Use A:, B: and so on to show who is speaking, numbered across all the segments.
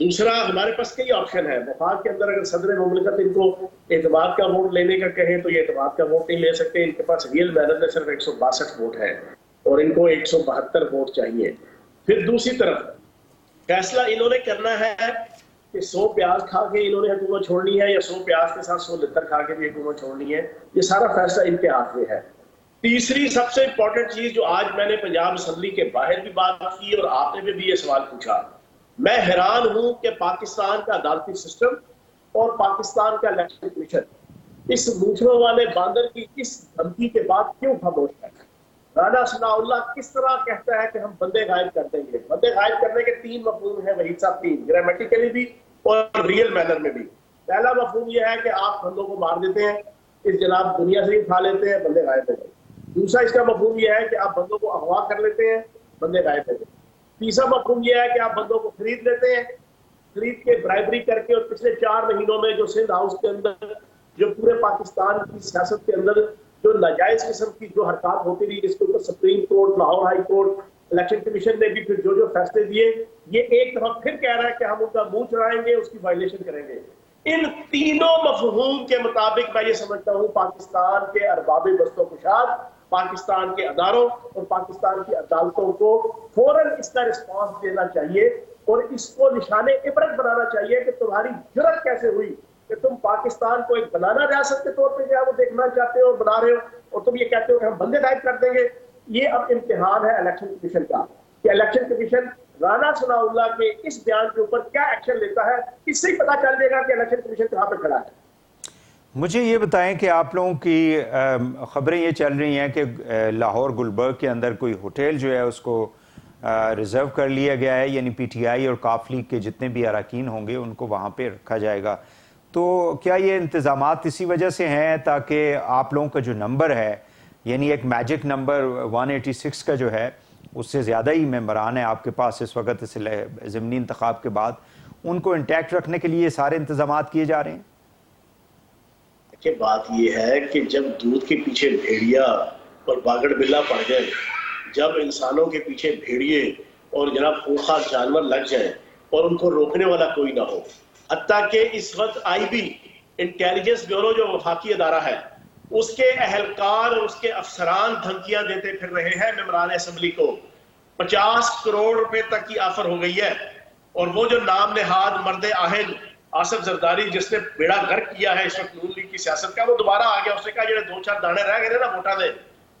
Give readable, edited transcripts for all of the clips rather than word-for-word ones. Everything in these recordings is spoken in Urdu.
A: دوسرا ہمارے پاس کئی آپشن ہے. وفاق کے اندر اگر صدر مملکت ان کو اعتماد کا ووٹ لینے کا کہیں تو یہ اعتماد کا ووٹ نہیں لے سکتے. ان کے پاس ریئل مینر میں صرف 162 ووٹ ہے اور ان کو 172 ووٹ چاہیے. پھر دوسری طرف فیصلہ انہوں نے کرنا ہے کہ 100 پیاز کھا کے انہوں نے حکومت چھوڑنی ہے یا 100 پیاز کے ساتھ 100 لتر کھا کے بھی حکومت چھوڑنی ہے. یہ سارا فیصلہ ان کے ہاتھ میں ہے. تیسری سب سے امپورٹنٹ چیز جو آج میں نے پنجاب اسمبلی کے باہر بھی بات کی اور آپ نے بھی یہ سوال پوچھا, میں حیران ہوں کہ پاکستان کا عدالتی سسٹم اور پاکستان کا الیکشن کمیشن اس موچھوں والے باندر کی اس دھمکی کے بعد کیوں خاموش ہے. رانا ثناء اللہ کس طرح کہتا ہے کہ ہم بندے غائب کر دیں گے. بندے غائب کرنے کے 3 مفہوم ہیں وحید صاحب, 3 گرامیٹیکلی بھی اور ریئل مینر میں بھی. پہلا مفہوم یہ ہے کہ آپ بندوں کو مار دیتے ہیں, اس جناب دنیا سے ہی اٹھا لیتے ہیں, بندے غائب ہو گئے. دوسرا اس کا مفہوم یہ ہے کہ آپ بندوں کو اغوا کر لیتے ہیں, بندے غائب ہو گئے. تیسرا مفہوم یہ ہے کہ آپ بندوں کو خرید لیتے ہیں, خرید کے برائبری کر کے, اور پچھلے 4 مہینوں میں جو سندھ ہاؤس کے اندر جو پورے پاکستان کی سیاست کے اندر جو ناجائز قسم کی جو حرکات ہوتی رہی, اس کے اوپر supreme court, Lahore high court, election commission نے بھی پھر جو فیصلے دیے, یہ ایک دفعہ پھر کہہ رہا ہے کہ ہم ان کا منہ چڑھائیں گے, اس کی وائلیشن کریں گے. ان تینوں مفہوم کے مطابق میں یہ سمجھتا ہوں پاکستان کے ارباب بست و کشاد, پاکستان کے اداروں اور پاکستان کی عدالتوں کو فوراً اس کا رسپانس دینا چاہیے اور اس کو نشان عبرت بنانا چاہیے کہ تمہاری جرت کیسے ہوئی کہ تم پاکستان کو ایک بنانا ریاست کے طور پہ جو ہے وہ دیکھنا چاہتے ہو اور بنا رہے ہو, اور تم یہ کہتے ہو کہ ہم بندے غائب کر دیں گے. یہ اب امتحان ہے الیکشن کمیشن کا کہ الیکشن کمیشن رانا ثناء اللہ کے اس بیان کے اوپر کیا ایکشن لیتا ہے. اس سے ہی پتا چل جائے گا کہ الیکشن کمیشن کہاں پہ کھڑا ہے.
B: مجھے یہ بتائیں کہ آپ لوگوں کی خبریں یہ چل رہی ہیں کہ لاہور گلبرگ کے اندر کوئی ہوٹل جو ہے اس کو ریزرو کر لیا گیا ہے, یعنی پی ٹی آئی اور کاف لیگ کے جتنے بھی اراکین ہوں گے ان کو وہاں پہ رکھا جائے گا. تو کیا یہ انتظامات اسی وجہ سے ہیں تاکہ آپ لوگوں کا جو نمبر ہے, یعنی ایک میجک نمبر 186 کا جو ہے, اس سے زیادہ ہی ممبران ہیں آپ کے پاس اس وقت اس ضمنی انتخاب کے بعد, ان کو انٹیکٹ رکھنے کے لیے سارے انتظامات کیے جا رہے ہیں؟
A: کہ بات یہ ہے کہ جب دودھ کے پیچھے بھیڑیا اور باگڑ بلا پڑ جائیں, جب انسانوں کے پیچھے بھیڑیے اور جناب خونخوار جانور لگ جائیں اور ان کو روکنے والا کوئی نہ ہو, حتیٰ کہ اس وقت آئی بی انٹیلیجنس بیورو جو وفاقی ادارہ ہے اس کے اہلکار اور اس کے افسران دھمکیاں دیتے پھر رہے ہیں ممبران اسمبلی کو. 50 کروڑ روپے تک کی آفر ہو گئی ہے, اور وہ جو نام نہاد مرد آہن آصف زرداری جس نے بیڑا غرق کیا ہے اس وقت نون لیگ کی سیاست کا, وہ دوبارہ آ گیا. اس نے کہا جو 2-4 دانے رہ گئے نا ووٹاں دے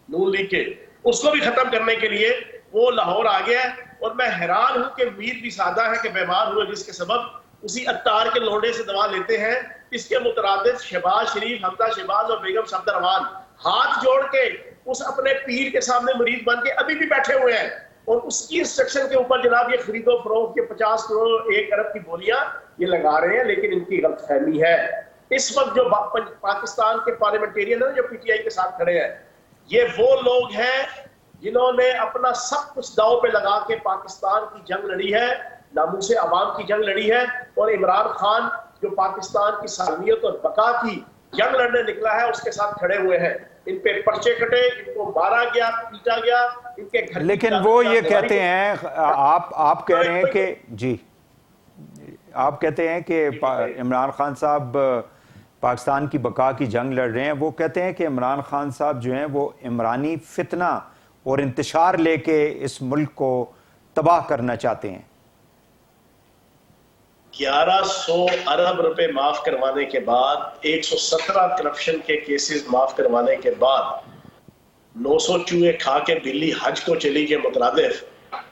A: نون لیگ کے, اس کو بھی ختم کرنے کے لیے وہ لاہور آ گیا ہے. اور میں حیران ہوں کہ میر بھی سادہ ہے کہ بیمار ہوئے جس کے سبب اسی اتار کے لوڈے سے دوا لیتے ہیں. اس کے مترادف شہباز شریف, حمزہ شہباز اور بیگم صفدر رحمان ہاتھ جوڑ کے اس اپنے پیر کے سامنے مریض بن کے ابھی بھی بیٹھے ہوئے ہیں, اور اس کی انسٹرکشن کے اوپر جناب یہ خرید و فروخت کے 50 کروڑ 1 ارب کی بولیاں یہ لگا رہے ہیں. لیکن ان کی غلط فہمی ہے. اس وقت جو پاکستان کے پارلیمنٹیرین ہیں جو پی ٹی آئی کے ساتھ کھڑے ہیں, یہ وہ لوگ ہیں جنہوں نے اپنا سب کچھ داؤ پہ لگا کے پاکستان کی جنگ لڑی ہے, ناموس عوام کی جنگ لڑی ہے, اور عمران خان جو پاکستان کی سالمیت اور بقا کی جنگ لڑنے نکلا ہے اس کے ساتھ کھڑے ہوئے ہیں. ان پہ پرچے کٹے, ان کو مارا گیا, پیٹا گیا, ان کے گھر.
B: لیکن وہ یہ کہتے ہیں, آپ کہہ رہے ہیں کہ جی آپ کہتے ہیں کہ عمران خان صاحب پاکستان کی بقا کی جنگ لڑ رہے ہیں. وہ کہتے ہیں کہ عمران خان صاحب جو ہیں وہ عمرانی فتنہ اور انتشار لے کے اس ملک کو تباہ کرنا چاہتے ہیں.
A: 1100 ارب روپے معاف کروانے کے بعد, 117 کرپشن کے کیسز معاف کروانے کے بعد, 900 چوہے کھا کے بلی حج کو چلی کے مترادف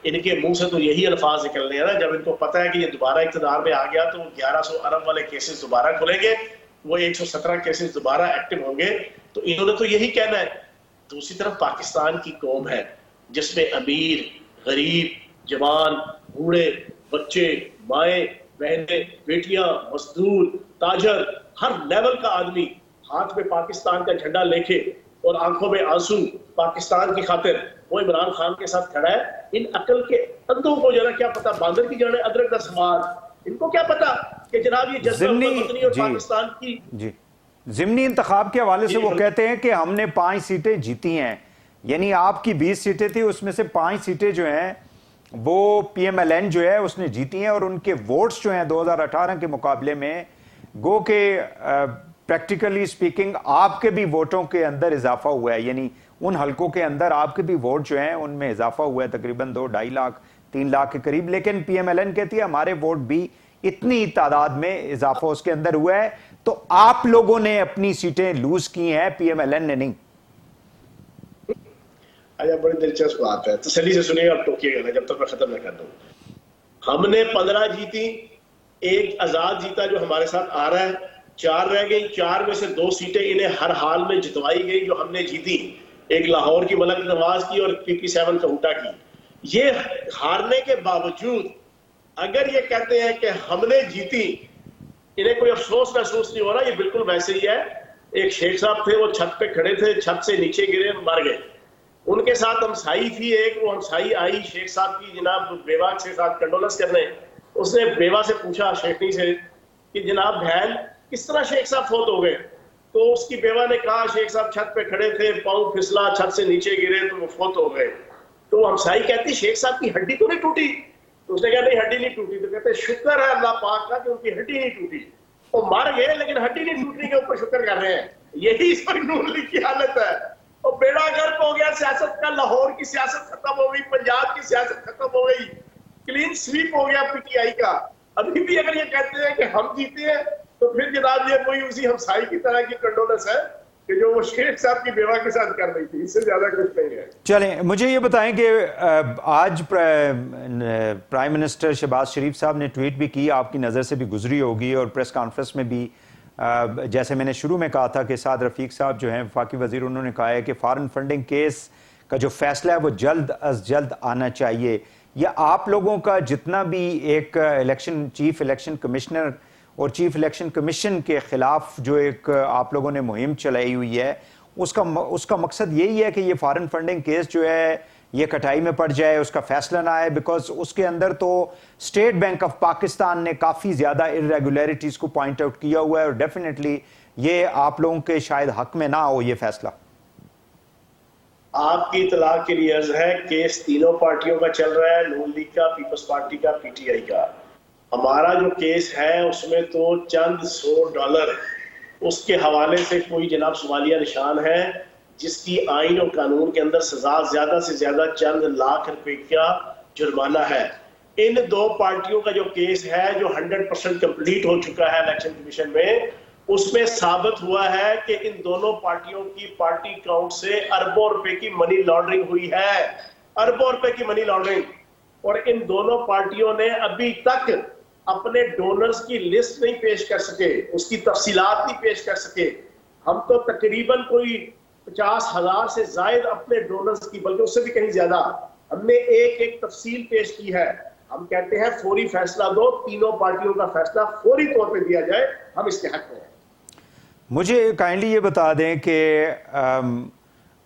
A: ان کے منہ سے تو یہی الفاظ نکلنے ہیں نا. جب ان کو پتہ ہے کہ یہ دوبارہ اقتدار میں آ گیا تو 1100 ارب والے کیسز دوبارہ کھلیں گے, وہ 117 کیسز دوبارہ ایکٹیو ہوں گے, تو انہوں نے تو یہی کہنا ہے. دوسری طرف پاکستان کی قوم ہے جس میں امیر, غریب, جوان, بوڑھے, بچے, مائیں, بہنیں, بیٹیاں, مزدور, تاجر, ہر لیول کا آدمی ہاتھ میں پاکستان کا جھنڈا لے کے اور آنکھوں میں آنسو پاکستان کی خاطر وہ عمران خان کے ساتھ کھڑا ہے. ان عقل کے اندھوں کو ذرا کیا پتا, باندر کی جانے ادرک کا سوال, ان کو کیا پتا کہ جناب یہ جذبہ وطنی اور پاکستان کی
B: ضمنی انتخاب کے حوالے سے وہ کہتے ہیں کہ ہم نے 5 سیٹیں جیتی ہیں, یعنی آپ کی 20 سیٹیں تھی, اس میں سے 5 سیٹیں جو ہیں وہ پی ایم ایل این جو ہے اس نے جیتی ہیں، اور ان کے ووٹس جو ہیں 2018 کے مقابلے میں گو کہ پریکٹیکلی سپیکنگ آپ کے بھی ووٹوں کے اندر اضافہ ہوا ہے، یعنی ان حلقوں کے اندر آپ کے بھی ووٹ جو ہیں ان میں اضافہ ہوا ہے تقریباً 2-2.5 لاکھ 3 لاکھ کے قریب، لیکن پی ایم ایل این کہتی ہے ہمارے ووٹ بھی اتنی تعداد میں اضافہ اس کے اندر ہوا ہے، تو آپ لوگوں نے اپنی سیٹیں لوز کی ہیں، پی ایم ایل این نے نہیں۔
A: اچھا، بڑی دلچسپ بات ہے، تسلی سے سنیے، آپ ٹوکیے گا جب تک میں ختم نہ کر دوں۔ ہم نے 15 جیتی، ایک آزاد جیتا جو ہمارے ساتھ آ رہا ہے، 4 رہ گئی، 4 میں سے 2 سیٹیں انہیں ہر حال میں جتوائی گئی جو ہم نے جیتی، ایک لاہور کی ملک نواز کی اور PP7 کہوٹا کی۔ یہ ہارنے کے باوجود اگر یہ کہتے ہیں کہ ہم نے جیتی، انہیں کوئی افسوس محسوس نہیں ہو رہا، یہ بالکل ویسے ہی ہے۔ ایک شیخ صاحب تھے، وہ چھت پہ کھڑے تھے، چھت سے نیچے گرے، مر گئے۔ ان کے ساتھ ہمسائی تھی ایک، وہ ہمسائی آئی شیخ صاحب کی جناب بیوہ کے ساتھ کنڈولنس کرنے۔ اس نے بیوہ سے پوچھا شیخنی سے کہ جناب بہن کس طرح شیخ صاحب فوت ہو گئے؟ تو اس کی بیوہ نے کہا شیخ صاحب چھت پہ کھڑے تھے، پاؤں پھسلا، چھت سے نیچے گرے تو وہ فوت ہو گئے۔ تو ہمسائی کہتی شیخ صاحب کی ہڈی تو نہیں ٹوٹی؟ تو اس نے کہا نہیں ہڈی نہیں ٹوٹی۔ تو کہتے شکر ہے اللہ پاک کا کہ ان کی ہڈی نہیں ٹوٹی، وہ مر گئے لیکن ہڈی نہیں ٹوٹنے کے اوپر شکر کر رہے ہیں۔ یہی اس وقت نون لیگ کی حالت ہے، اور بیڑا گرک ہو گیا سیاست کا، لاہور کی سیاست ختم ہو گئی، پنجاب کی سیاست ختم ہو گئی، کلین سویپ ہو گیا PTI کا۔ ابھی بھی اگر یہ کہتے ہیں کہ ہم جیتے ہیں تو پھر جناب یہ کوئی اسی ہمسائی کی طرح کی کنڈولنس ہے کہ جو وہ شیخ صاحب کی بیوہ کے ساتھ کر رہی تھی، اس سے زیادہ کچھ نہیں ہے۔
B: چلیں مجھے یہ بتائیں کہ آج پرائم منسٹر شہباز شریف صاحب نے ٹویٹ بھی کی، آپ کی نظر سے بھی گزری ہوگی، اور پریس کانفرنس میں بھی جیسے میں نے شروع میں کہا تھا کہ سعد رفیق صاحب جو ہیں وفاقی وزیر، انہوں نے کہا ہے کہ فارن فنڈنگ کیس کا جو فیصلہ ہے وہ جلد از جلد آنا چاہیے۔ یا آپ لوگوں کا جتنا بھی ایک چیف الیکشن کمشنر اور چیف الیکشن کمیشن کے خلاف جو ایک آپ لوگوں نے مہم چلائی ہوئی ہے، اس کا مقصد یہی ہے کہ یہ فارن فنڈنگ کیس جو ہے یہ کٹائی میں پڑ جائے، اس کا فیصلہ نہ آئے، بیکاز اس کے اندر تو اسٹیٹ بینک آف پاکستان نے کافی زیادہ irregularities کو پوائنٹ آؤٹ کیا ہوا ہے، اور ڈیفینیٹلی یہ آپ لوگوں کے شاید حق میں نہ ہو یہ فیصلہ۔
A: آپ کی اطلاع کے لیے عرض ہے کیس تینوں پارٹیوں کا چل رہا ہے، نون لیگ کا، پیپلز پارٹی کا، PTI کا۔ ہمارا جو کیس ہے اس میں تو چند $100 اس کے حوالے سے کوئی جناب سوالیہ نشان ہے، جس کی آئین اور قانون کے اندر سزا زیادہ سے زیادہ چند لاکھ روپے کا جرمانہ ہے۔ ان 2 پارٹیوں کا جو کیس ہے جو 100% کمپلیٹ ہو چکا ہے الیکشن کمیشن میں، اس میں ثابت ہوا ہے کہ ان دونوں پارٹیوں کی پارٹی اکاؤنٹ سے اربوں روپے کی منی لانڈرنگ ہوئی ہے، اربوں روپے کی منی لانڈرنگ۔ اور ان دونوں پارٹیوں نے ابھی تک اپنے ڈونرز کی لسٹ نہیں پیش کر سکے، اس کی تفصیلات نہیں پیش کر سکے۔ ہم تو تقریباً کوئی 50,000 سے زائد اپنے ڈونرز کی، بلکہ اس سے بھی کہیں زیادہ، ہم نے ایک تفصیل پیش کی ہے۔ ہم کہتے ہیں فوری فیصلہ دو، تینوں پارٹیوں کا فیصلہ فوری طور پہ دیا جائے، ہم اس کے حق میں ہیں۔
B: مجھے کائنڈلی یہ بتا دیں کہ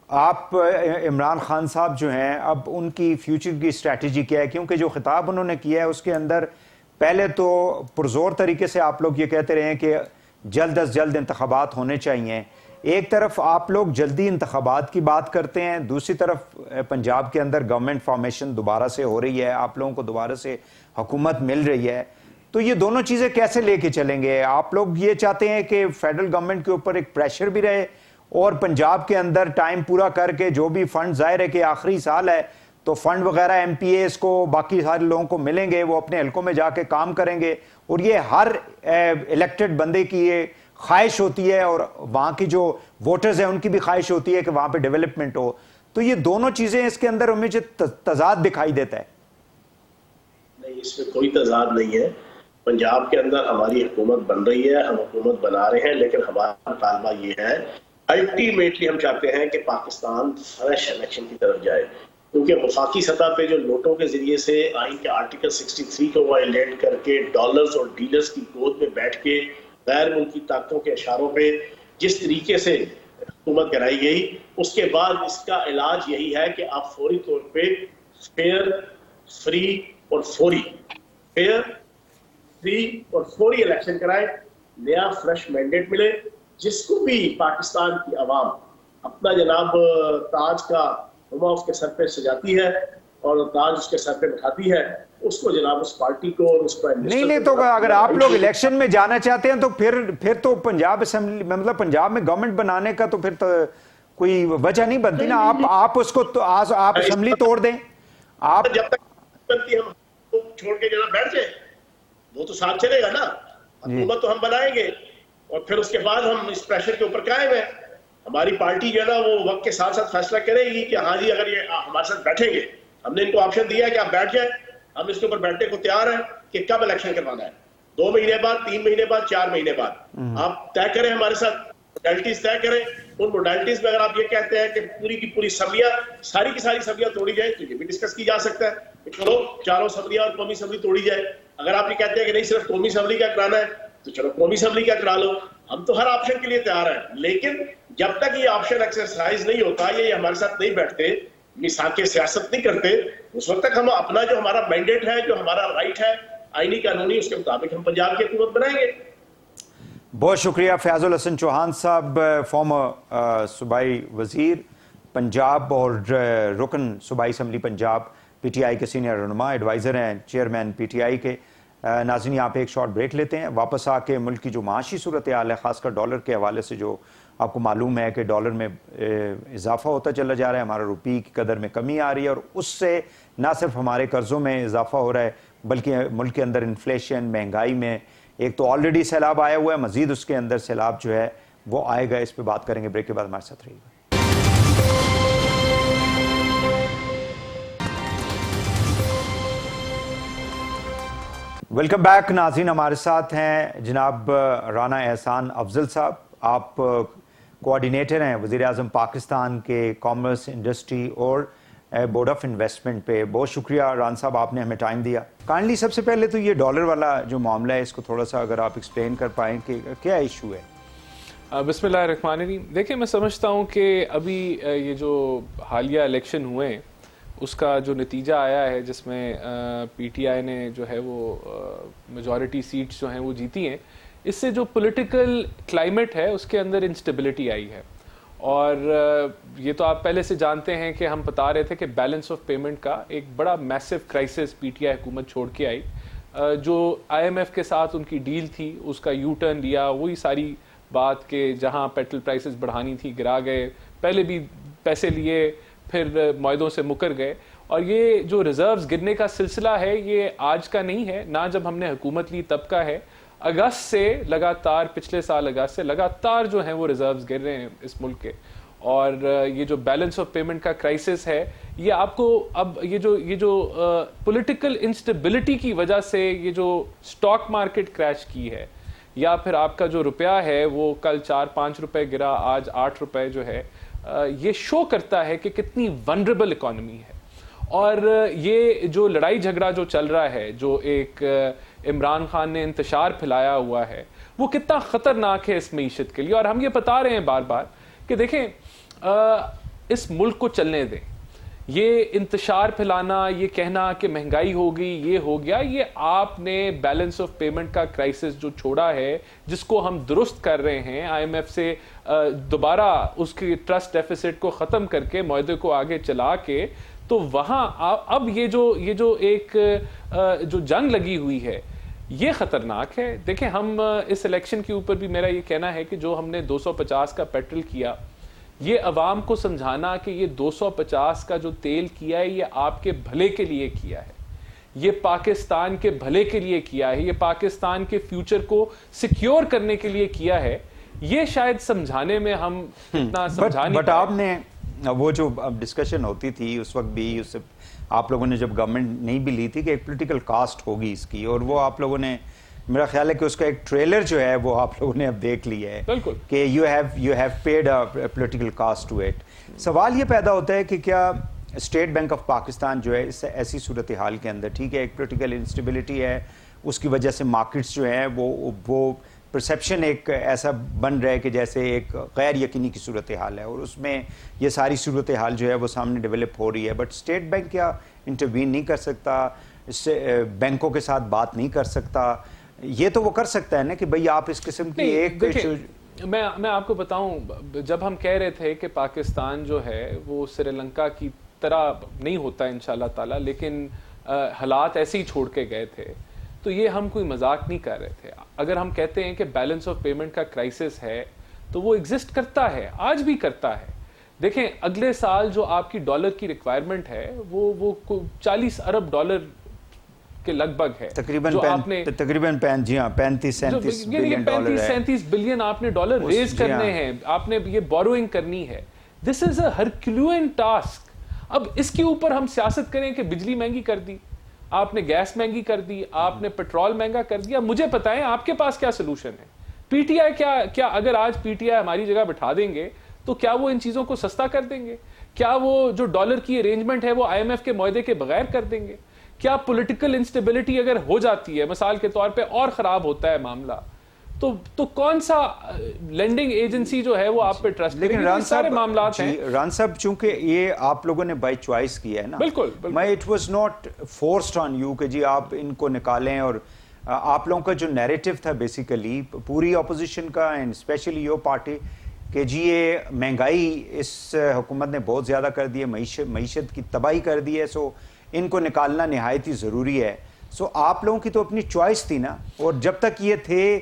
B: آپ عمران خان صاحب جو ہیں اب ان کی فیوچر کی اسٹریٹجی کیا ہے؟ کیونکہ جو خطاب انہوں نے کیا ہے اس کے اندر پہلے تو پرزور طریقے سے آپ لوگ یہ کہتے رہے ہیں کہ جلد از جلد انتخابات ہونے چاہیے۔ ایک طرف آپ لوگ جلدی انتخابات کی بات کرتے ہیں، دوسری طرف پنجاب کے اندر گورنمنٹ فارمیشن دوبارہ سے ہو رہی ہے، آپ لوگوں کو دوبارہ سے حکومت مل رہی ہے، تو یہ دونوں چیزیں کیسے لے کے چلیں گے؟ آپ لوگ یہ چاہتے ہیں کہ فیڈرل گورنمنٹ کے اوپر ایک پریشر بھی رہے، اور پنجاب کے اندر ٹائم پورا کر کے جو بھی فنڈ، ظاہر ہے کہ آخری سال ہے تو فنڈ وغیرہ MPAs کو باقی سارے لوگوں کو ملیں گے، وہ اپنے حلقوں میں جا کے کام کریں گے، اور یہ ہر الیکٹڈ بندے کی یہ خواہش ہوتی ہے، اور وہاں کی جو ووٹرز ہیں ان کی بھی خواہش ہوتی ہے کہ وہاں پہ ڈیولپمنٹ ہو۔ تو یہ دونوں چیزیں اس کے اندر مجھے تضاد دکھائی دیتا ہے۔
A: نہیں، اس میں کوئی تضاد نہیں ہے۔ پنجاب کے اندر ہماری حکومت بن رہی ہے، ہم حکومت بنا رہے ہیں، لیکن ہمارا مطالبہ یہ ہے الٹیمیٹلی ہم چاہتے ہیں کہ پاکستان فریش الیکشن کی طرف جائے، کیونکہ وفاقی سطح پہ جو نوٹوں کے ذریعے سے آئین کے آرٹیکل 63 کو وائلیٹ کر کے ڈالرز اور ڈیلرز کی گود میں بیٹھ کے غیر ملکی طاقتوں کے اشاروں پہ جس طریقے سے حکومت کرائی گئی، اس کے بعد اس کا علاج یہی ہے کہ آپ فوری طور پہ فیئر، فری اور فوری الیکشن کرائے، نیا فریش مینڈیٹ ملے، جس کو بھی پاکستان کی عوام اپنا جناب تاج کا ہما اس کے سر پہ سجاتی ہے، اور تاج اس کے سر پہ بٹھاتی ہے، اس کو جناب اس پارٹی کو اور اس پرائم منسٹر
B: نہیں تو اگر آپ لوگ الیکشن میں جانا چاہتے ہیں تو پھر تو پنجاب اسمبلی مطلب پنجاب میں گورنمنٹ بنانے کا تو پھر تو کوئی وجہ نہیں بنتی نا. آپ اس کو آپ اسمبلی توڑ دیں. آپ
A: جب تک بنتی ہم چھوڑ کے جناب بیٹھ جائیں، وہ تو ساتھ چلے گا نا. حکومت تو ہم بنائیں گے اور پھر اس کے بعد ہم اس پریشر کے اوپر قائم ہیں. ہماری پارٹی جو ہے نا وہ وقت کے ساتھ ساتھ فیصلہ کرے گی کہ ہاں جی اگر یہ ہمارے ساتھ بیٹھیں گے، ہم نے ان کو آپشن دیا ہے کہ آپ بیٹھ جائیں، ہم اس کے اوپر بیٹھنے کو تیار ہیں کہ کب الیکشن کروانا ہے، 2 مہینے بعد، 3 مہینے بعد، 4 مہینے بعد. آپ طے کریں ہمارے ساتھ، موڈیلٹیز طے کریں. ان موڈیلٹیز میں اگر آپ یہ کہتے ہیں کہ پوری کی پوری اسمبلیاں، ساری کی ساری اسمبلیاں توڑی جائیں تو یہ بھی ڈسکس کی جا سکتا ہے کہ چلو چاروں اسمبلیاں اور قومی اسمبلی توڑی جائے. اگر آپ یہ کہتے ہیں کہ نہیں صرف قومی اسمبلی کا کرانا ہے تو چلو قومی اسمبلی کا کرا لو. ہم تو ہر آپشن کے لیے تیار ہیں، لیکن جب تک یہ آپشن ایکسرسائز نہیں ہوتا، یہ ہمارے ساتھ نہیں بیٹھتے، میثاق سیاست نہیں کرتے، اس وقت تک ہم اپنا جو ہمارا مینڈیٹ ہے، جو ہمارا رائٹ ہے آئینی قانونی، اس کے مطابق ہم پنجاب کی حکومت بنائیں گے.
B: بہت شکریہ فیاض الحسن چوہان صاحب، فارمر صوبائی وزیر پنجاب اور رکن صوبائی assembly Punjab, P T I کے سینئر رہنما، ایڈوائزر ہیں چیئرمین پی ٹی آئی کے. ناظرین یہاں پہ ایک شارٹ بریک لیتے ہیں، واپس آ کے ملک کی جو معاشی صورتحال ہے، خاص کر ڈالر کے حوالے سے جو آپ کو معلوم ہے کہ ڈالر میں اضافہ ہوتا چلا جا رہا ہے، ہمارا روپی کی قدر میں کمی آ رہی ہے، اور اس سے نہ صرف ہمارے قرضوں میں اضافہ ہو رہا ہے بلکہ ملک کے اندر انفلیشن، مہنگائی میں ایک تو آلریڈی سیلاب آیا ہوا ہے، مزید اس کے اندر سیلاب جو ہے وہ آئے گا. اس پہ بات کریں گے، بریک کے بعد ہمارے ساتھ رہیے گا. ویلکم بیک ناظرین، ہمارے ساتھ ہیں جناب رانا احسان افضل صاحب. آپ کوآرڈینیٹر ہیں وزیر اعظم پاکستان کے کامرس، انڈسٹری اور بورڈ آف انویسٹمنٹ پہ. بہت شکریہ ران صاحب، آپ نے ہمیں ٹائم دیا. کائنڈلی سب سے پہلے تو یہ ڈالر والا جو معاملہ ہے اس کو تھوڑا سا اگر آپ ایکسپلین کر پائیں کہ کیا ایشو ہے.
C: بسم اللہ الرحمن الرحیم. دیکھیں، میں سمجھتا ہوں کہ ابھی یہ جو حالیہ الیکشن ہوئے ہیں اس کا جو نتیجہ آیا ہے، جس میں پی ٹی آئی نے جو ہے وہ میجورٹی سیٹس جو ہیں وہ جیتی ہیں، اس سے جو پولیٹیکل کلائمیٹ ہے اس کے اندر انسٹیبلٹی آئی ہے. اور یہ تو آپ پہلے سے جانتے ہیں کہ ہم بتا رہے تھے کہ بیلنس آف پیمنٹ کا ایک بڑا میسو کرائسس پی ٹی آئی حکومت چھوڑ کے آئی. جو آئی ایم ایف کے ساتھ ان کی ڈیل تھی اس کا یو ٹرن لیا، وہی ساری بات کہ جہاں پیٹرول پرائسز بڑھانی تھی گرا گئے، پہلے بھی پیسے لیے پھر معاہدوں سے مکر گئے. اور یہ جو ریزروز گرنے کا سلسلہ ہے یہ آج کا نہیں ہے، نہ جب ہم نے حکومت لی تب کا ہے. اگست سے لگاتار، پچھلے سال اگست سے لگاتار جو ہیں وہ ریزروز گر رہے ہیں اس ملک کے. اور یہ جو بیلنس آف پیمنٹ کا کرائسس ہے، یہ آپ کو اب یہ جو پولیٹیکل انسٹیبلٹی کی وجہ سے یہ جو سٹاک مارکیٹ کریش کی ہے، یا پھر آپ کا جو روپیہ ہے وہ کل 4-5 روپے گرا، آج 8 روپے جو ہے، یہ شو کرتا ہے کہ کتنی ونربل اکانومی ہے. اور یہ جو لڑائی جھگڑا جو چل رہا ہے، جو ایک عمران خان نے انتشار پھیلایا ہوا ہے، وہ کتنا خطرناک ہے اس معیشت کے لیے. اور ہم یہ بتا رہے ہیں بار بار کہ دیکھیں، اس ملک کو چلنے دیں. یہ انتشار پھیلانا، یہ کہنا کہ مہنگائی ہو گئی، یہ ہو گیا، یہ آپ نے بیلنس آف پیمنٹ کا کرائسس جو چھوڑا ہے، جس کو ہم درست کر رہے ہیں آئی ایم ایف سے دوبارہ اس کی ٹرسٹ ڈیفیسٹ کو ختم کر کے معاہدے کو آگے چلا کے، تو وہاں اب یہ جو ایک جو جنگ لگی ہوئی ہے یہ خطرناک ہے. دیکھیں، ہم اس الیکشن کے اوپر بھی میرا یہ کہنا ہے کہ جو ہم نے 250 کا پیٹرول کیا، یہ عوام کو سمجھانا کہ یہ 250 کا جو تیل کیا ہے یہ آپ کے بھلے کے لیے کیا ہے، یہ پاکستان کے بھلے کے لیے کیا ہے، یہ پاکستان کے فیوچر کو سیکیور کرنے کے لیے کیا ہے، یہ شاید سمجھانے میں ہم اتنا سمجھا نہیں.
B: بٹ آپ نے وہ جو ڈسکشن ہوتی تھی اس وقت بھی، اس سے آپ لوگوں نے جب گورنمنٹ نہیں بھی لی تھی کہ ایک پولیٹیکل کاسٹ ہوگی اس کی، اور وہ آپ لوگوں نے، میرا خیال ہے کہ اس کا ایک ٹریلر جو ہے وہ آپ لوگوں نے اب دیکھ لیا ہے
C: بالکل
B: کہ you have paid a political cost to it. سوال یہ پیدا ہوتا ہے کہ کیا اسٹیٹ بینک آف پاکستان جو ہے اس ایسی صورتحال کے اندر، ٹھیک ہے ایک پولیٹیکل انسٹیبلٹی ہے، اس کی وجہ سے مارکیٹس جو ہیں وہ پرسیپشن ایک ایسا بن رہا ہے کہ جیسے ایک غیر یقینی کی صورتحال ہے، اور اس میں یہ ساری صورتحال جو ہے وہ سامنے ڈیولپ ہو رہی ہے. بٹ اسٹیٹ بینک کیا انٹروین نہیں کر سکتا؟ اس سے بینکوں کے ساتھ بات نہیں کر سکتا؟ یہ تو وہ کر سکتا ہے نا کہ بھئی آپ اس قسم کی ایک،
C: میں آپ کو بتاؤں، جب ہم کہہ رہے تھے کہ پاکستان جو ہے وہ سری لنکا کی طرح نہیں ہوتا انشاءاللہ تعالی, لیکن حالات ایسے ہی چھوڑ کے گئے تھے. تو یہ ہم کوئی مذاق نہیں کر رہے تھے. اگر ہم کہتے ہیں کہ بیلنس آف پیمنٹ کا کرائسس ہے تو وہ ایگزسٹ کرتا ہے, آج بھی کرتا ہے. دیکھیں اگلے سال جو آپ کی ڈالر کی ریکوائرمنٹ ہے وہ 40 ارب ڈالر کے لگ بھگ ہے,
B: تقریباً 35-37
C: بلین آپ نے ڈالر ریز کرنے ہیں, آپ نے یہ بوروئنگ کرنی ہے. دس از اے ہرکیولین ٹاسک. اب اس کے اوپر ہم سیاست کریں کہ بجلی مہنگی کر دی, آپ نے گیس مہنگی کر دی, آپ نے پیٹرول مہنگا کر دیا. مجھے بتائیں آپ کے پاس کیا سلوشن ہے؟ پی ٹی آئی کیا اگر آج پی ٹی آئی ہماری جگہ بٹھا دیں گے تو کیا وہ ان چیزوں کو سستا کر دیں گے؟ کیا وہ جو ڈالر کی ارینجمنٹ ہے وہ آئی ایم ایف کے معاہدے کے بغیر کر دیں گے؟ کیا پولیٹیکل انسٹیبلٹی اگر ہو جاتی ہے مثال کے طور پہ اور خراب ہوتا ہے معاملہ تو کون سا لینڈنگ ایجنسی جو ہے وہ آپ پہ ٹرسٹ کرے گی؟
B: لیکن
C: سارے معاملات ہیں
B: ران صاحب, چونکہ یہ آپ لوگوں نے بائی چوائس کیا ہے نا,
C: بالکل
B: میں it was not forced on you کہ جی آپ ان کو نکالیں. اور آپ لوگوں کا جو نیریٹو تھا بیسیکلی پوری اپوزیشن کا اینڈ اسپیشلی یور پارٹی کہ جی یہ مہنگائی اس حکومت نے بہت زیادہ کر دی ہے, معیشت کی تباہی کر دی ہے, سو ان کو نکالنا نہایت ہی ضروری ہے. سو آپ لوگوں کی تو اپنی چوائس تھی نا, اور جب تک یہ تھے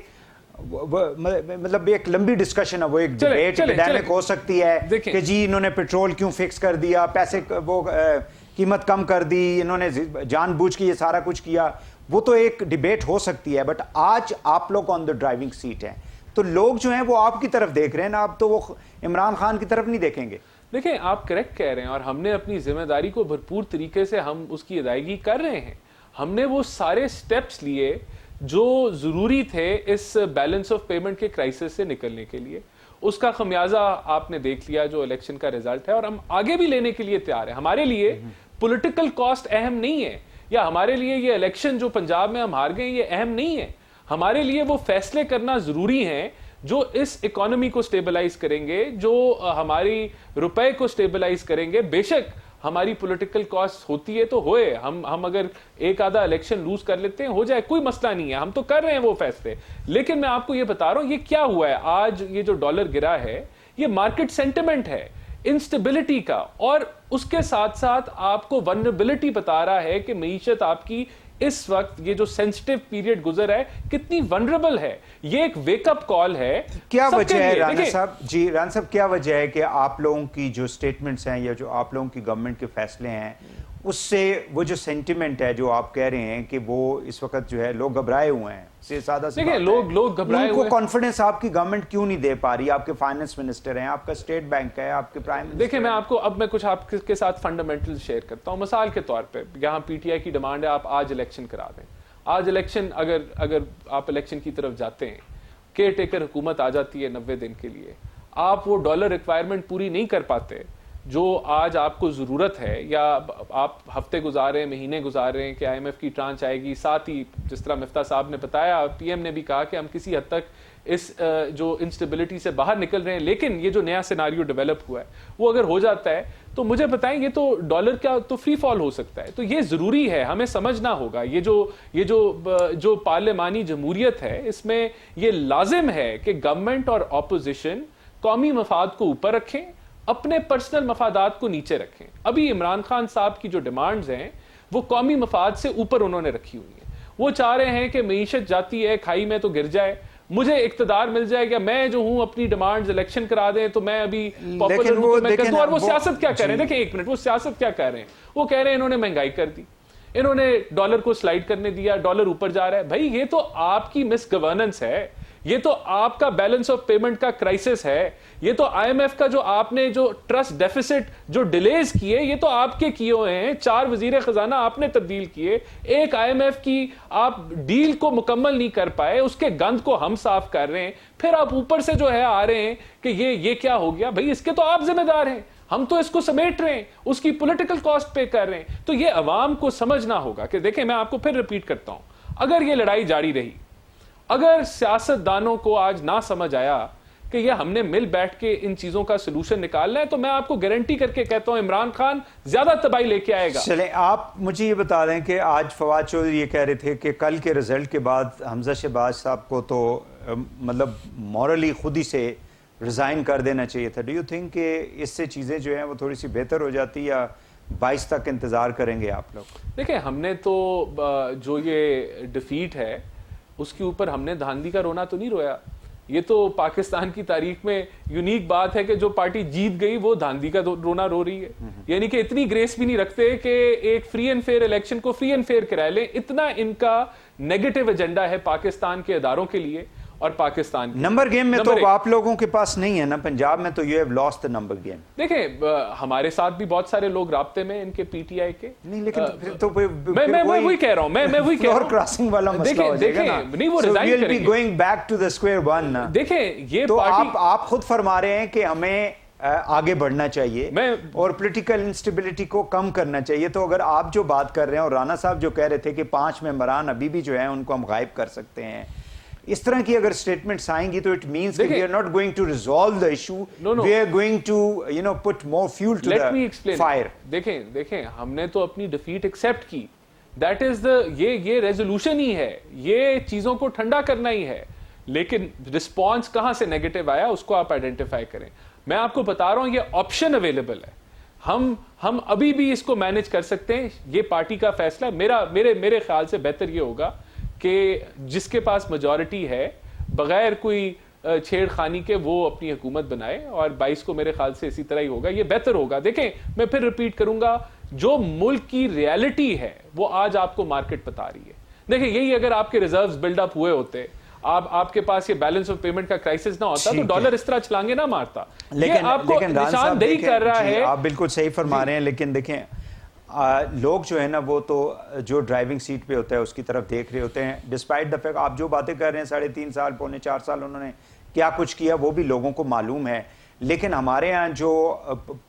B: مطلب ایک لمبی ڈسکشن ہے, وہ ایک ڈیبیٹ اکیڈیمک ہو سکتی ہے کہ جی انہوں نے پیٹرول کیوں فکس کر دیا, پیسے وہ قیمت کم کر دی, انہوں نے جان بوجھ کے یہ سارا کچھ کیا, وہ تو ایک ڈیبیٹ ہو سکتی ہے. بٹ آج آپ لوگ آن دا ڈرائیونگ سیٹ ہیں تو لوگ جو ہیں وہ آپ کی طرف دیکھ رہے ہیں نا, آپ تو وہ عمران خان کی طرف نہیں دیکھیں گے.
C: دیکھیں آپ کریکٹ کہہ رہے ہیں, اور ہم نے اپنی ذمہ داری کو بھرپور طریقے سے ہم اس کی ادائیگی کر رہے ہیں. ہم نے وہ سارے سٹیپس لیے جو ضروری تھے اس بیلنس آف پیمنٹ کے کرائسس سے نکلنے کے لیے. اس کا خمیازہ آپ نے دیکھ لیا جو الیکشن کا ریزلٹ ہے, اور ہم آگے بھی لینے کے لیے تیار ہیں. ہمارے لیے پولیٹیکل کاسٹ اہم نہیں ہے, یا ہمارے لیے یہ الیکشن جو پنجاب میں ہم ہار گئے یہ اہم نہیں ہے. ہمارے لیے وہ فیصلے کرنا ضروری ہیں جو اس اکانومی کو سٹیبلائز کریں گے, جو ہماری روپے کو سٹیبلائز کریں گے. بے شک ہماری پولیٹیکل کاسٹ ہوتی ہے تو ہوئے, ہم اگر ایک آدھا الیکشن لوز کر لیتے ہیں ہو جائے, کوئی مسئلہ نہیں ہے, ہم تو کر رہے ہیں وہ فیصلے. لیکن میں آپ کو یہ بتا رہا ہوں یہ کیا ہوا ہے آج, یہ جو ڈالر گرا ہے یہ مارکیٹ سینٹیمنٹ ہے انسٹیبلٹی کا, اور اس کے ساتھ ساتھ آپ کو ونربلٹی بتا رہا ہے کہ معیشت آپ کی اس وقت یہ جو سینسٹیو پیریڈ گزر ہے کتنی ونربل ہے. یہ ایک ویک اپ کال ہے.
B: کیا وجہ ہے رانا صاحب, جی رانا صاحب کیا وجہ ہے کہ آپ لوگوں کی جو سٹیٹمنٹس ہیں یا جو آپ لوگوں کی گورنمنٹ کے فیصلے ہیں اس سے وہ جو سینٹیمنٹ ہے جو آپ کہہ رہے ہیں کہ وہ اس وقت جو ہے لوگ گھبرائے ہوئے ہیں, سادہ سی
C: دیکھیں لوگ گھبرائے
B: ہوئے ہیں, کانفیڈنس آپ کی گورنمنٹ کیوں نہیں دے پا رہی؟ آپ کے فائنانس منسٹر ہیں, آپ کا اسٹیٹ بینک ہے, آپ کے پرائم منسٹر.
C: دیکھیں میں آپ کو اب میں کچھ آپ کے ساتھ فنڈامنٹل شیئر کرتا ہوں. مثال کے طور پہ یہاں پی ٹی آئی کی ڈیمانڈ ہے آپ آج الیکشن کرا دیں. آج الیکشن اگر آپ الیکشن کی طرف جاتے ہیں, کیئر ٹیکر حکومت آ جاتی ہے 90 دن کے لیے, آپ وہ ڈالر ریکوائرمنٹ پوری نہیں کر پاتے جو آج آپ کو ضرورت ہے, یا آپ ہفتے گزار رہے ہیں, مہینے گزار رہے ہیں کہ آئی ایم ایف کی ٹرانچ آئے گی, ساتھ ہی جس طرح مفتاح صاحب نے بتایا پی ایم نے بھی کہا کہ ہم کسی حد تک اس جو انسٹیبلٹی سے باہر نکل رہے ہیں, لیکن یہ جو نیا سیناریو ڈیولپ ہوا ہے وہ اگر ہو جاتا ہے تو مجھے بتائیں یہ تو ڈالر کا تو فری فال ہو سکتا ہے. تو یہ ضروری ہے, ہمیں سمجھنا ہوگا یہ جو پارلیمانی جمہوریت ہے اس میں یہ لازم ہے کہ گورنمنٹ اور اپوزیشن قومی مفاد کو اوپر رکھیں, اپنے پرسنل مفادات کو نیچے رکھیں. ابھی عمران خان صاحب کی جو ڈیمانڈز ہیں وہ قومی مفاد سے اوپر انہوں نے رکھی ہوئی ہیں. وہ چاہ رہے ہیں کہ معیشت جاتی ہے کھائی میں تو گر جائے, مجھے اقتدار مل جائے گا, میں جو ہوں اپنی ڈیمانڈز الیکشن کرا دیں تو میں ابھی پاپولر ہوں تو میں کر دوں. اور وہ سیاست کیا کر رہے ہیں, دیکھیں ایک منٹ, وہ سیاست کیا کر رہے ہیں, وہ کہہ رہے ہیں انہوں نے مہنگائی کر دی, انہوں نے ڈالر کو سلائڈ کرنے دیا, ڈالر اوپر جا رہا ہے. بھائی یہ تو آپ کی مس گورننس ہے, یہ تو آپ کا بیلنس آف پیمنٹ کا کرائسس ہے, یہ تو آئی ایم ایف کا جو آپ نے جو ٹرسٹ ڈیفیسٹ جو ڈیلیز کیے یہ تو آپ کے کیے ہوئے ہیں, 4 وزیر خزانہ آپ نے تبدیل کیے, ایک آئی ایم ایف کی آپ ڈیل کو مکمل نہیں کر پائے, اس کے گند کو ہم صاف کر رہے ہیں, پھر آپ اوپر سے جو ہے آ رہے ہیں کہ یہ کیا ہو گیا. بھائی اس کے تو آپ ذمہ دار ہیں, ہم تو اس کو سمیٹ رہے ہیں, اس کی پولیٹیکل کاسٹ پے کر رہے ہیں. تو یہ عوام کو سمجھنا ہوگا کہ دیکھیں میں آپ کو پھر ریپیٹ کرتا ہوں, اگر یہ لڑائی جاری رہی, اگر سیاست دانوں کو آج نہ سمجھ آیا کہ یہ ہم نے مل بیٹھ کے ان چیزوں کا سلوشن نکالنا ہے, تو میں آپ کو گارنٹی کر کے کہتا ہوں عمران خان زیادہ تباہی لے کے آئے گا.
B: چلیں آپ مجھے یہ بتا رہے ہیں کہ آج فواد چودھری یہ کہہ رہے تھے کہ کل کے رزلٹ کے بعد حمزہ شہباز صاحب کو تو مطلب مورلی خود ہی سے ریزائن کر دینا چاہیے تھا. ڈو یو تھنک کہ اس سے چیزیں جو ہیں وہ تھوڑی سی بہتر ہو جاتی, یا 22 تک انتظار کریں گے آپ لوگ؟
C: دیکھیں ہم نے تو جو یہ ڈیفیٹ ہے اس کے اوپر ہم نے دھاندلی کا رونا تو نہیں رویا. یہ تو پاکستان کی تاریخ میں یونیک بات ہے کہ جو پارٹی جیت گئی وہ دھاندلی کا رونا رو رہی ہے. یعنی کہ اتنی گریس بھی نہیں رکھتے کہ ایک فری اینڈ فیئر الیکشن کو فری اینڈ فیئر کرا لیں. اتنا ان کا نیگیٹو ایجنڈا ہے پاکستان کے اداروں کے لیے اور پاکستان کے
B: نمبر گیم میں تو آپ لوگوں کے پاس نہیں ہے نا. پنجاب میں تو you have lost the number game.
C: دیکھیں ہمارے ساتھ بھی بہت سارے لوگ رابطے میں ان کے پی ٹی آئی کے.
B: نہیں لیکن پھر تو
C: میں وہی کہہ رہا ہوں میں وہی کہہ رہا ہوں
B: کراسنگ والا مسئلہ ہو جائے گا نا.
C: نہیں وہ ریزائن کریں گے.
B: Going back to the square one.
C: دیکھیں یہ
B: تو
C: پارٹی
B: آپ خود فرما رہے ہیں کہ ہمیں آگے بڑھنا چاہیے اور پولیٹیکل انسٹیبلٹی کو کم کرنا چاہیے. تو اگر آپ جو بات کر رہے ہیں اور رانا صاحب جو کہہ رہے تھے کہ 5 ممبران ابھی بھی جو ہیں ان کو ہم غائب کر سکتے ہیں, اس طرح کی اگر سٹیٹمنٹس آئیں گی تو اٹ مینس کہ we are not going to resolve the issue. We are going to put more fuel to the fire.
C: دیکھیں ہم نے تو اپنی ڈیفیٹ ایکسیپٹ کی. دیٹ از یہ ریزولوشن ہی ہے, یہ چیزوں کو ٹھنڈا کرنا ہی ہے. لیکن رسپانس کہاں سے نیگیٹو آیا اس کو آپ آئیڈینٹیفائی کریں. میں آپ کو بتا رہا ہوں یہ آپشن اویلیبل ہے. ہم ابھی بھی اس کو مینج کر سکتے ہیں. یہ پارٹی کا فیصلہ. میرے خیال سے بہتر یہ ہوگا کہ جس کے پاس میجورٹی ہے بغیر کوئی چھیڑ خانی کے وہ اپنی حکومت بنائے, اور 22 کو میرے خیال سے اسی طرح ہی ہوگا. یہ بہتر ہوگا. دیکھیں میں پھر ریپیٹ کروں گا, جو ملک کی ریالٹی ہے وہ آج آپ کو مارکیٹ بتا رہی ہے. دیکھیں یہی اگر آپ کے ریزروز بلڈ اپ ہوئے ہوتے, آپ کے پاس یہ بیلنس آف پیمنٹ کا کرائسس نہ ہوتا تو ڈالر اس طرح چھلانگے نہ مارتا. یہ آپ کو نشاندہی کر رہا ہے.
B: آپ بالکل صحیح فرما رہے ہیں, لیکن دیکھیں لوگ جو ہے نا وہ تو جو ڈرائیونگ سیٹ پہ ہوتا ہے اس کی طرف دیکھ رہے ہوتے ہیں. ڈسپائٹ دا فیکٹ آپ جو باتیں کر رہے ہیں 3.5 سال 4.5 سال انہوں نے کیا کچھ کیا وہ بھی لوگوں کو معلوم ہے. لیکن ہمارے ہاں جو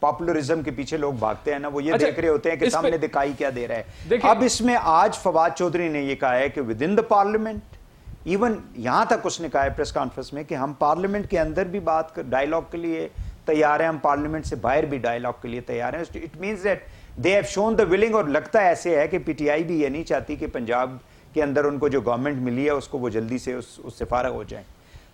B: پاپولرزم کے پیچھے لوگ بھاگتے ہیں نا وہ یہ دیکھ رہے ہوتے ہیں کہ سامنے دکھائی کیا دے رہا ہے. اب اس میں آج فواد چودھری نے یہ کہا ہے کہ with in the parliament, even یہاں تک اس نے کہا ہے پریس کانفرنس میں کہ ہم پارلیمنٹ کے اندر بھی ڈائیلاگ کے لیے تیار ہیں, ہم پارلیمنٹ سے باہر بھی ڈائیلاگ کے لیے تیار ہیں. It means that they have shown the willing. اور لگتا ہے ایسے ہے کہ پی ٹی آئی بھی یہ نہیں چاہتی کہ پنجاب کے اندر ان کو جو گورنمنٹ ملی ہے اس کو وہ جلدی سے اس سے فارغ ہو جائیں.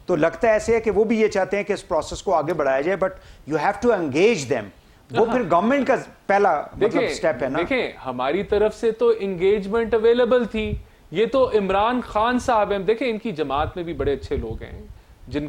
B: تو لگتا ہے ایسے ہے کہ وہ بھی یہ چاہتے ہیں کہ اس پروسیس کو آگے بڑھایا جائے, but you have to engage them. وہ پھر گورنمنٹ کا پہلا مطلب سٹیپ ہے نا.
C: دیکھیں ہماری طرف سے تو انگیجمنٹ اویلیبل تھی. یہ تو عمران خان صاحب ہیں, دیکھیں ان کی جماعت میں بھی بڑے اچھے لوگ ہیں جن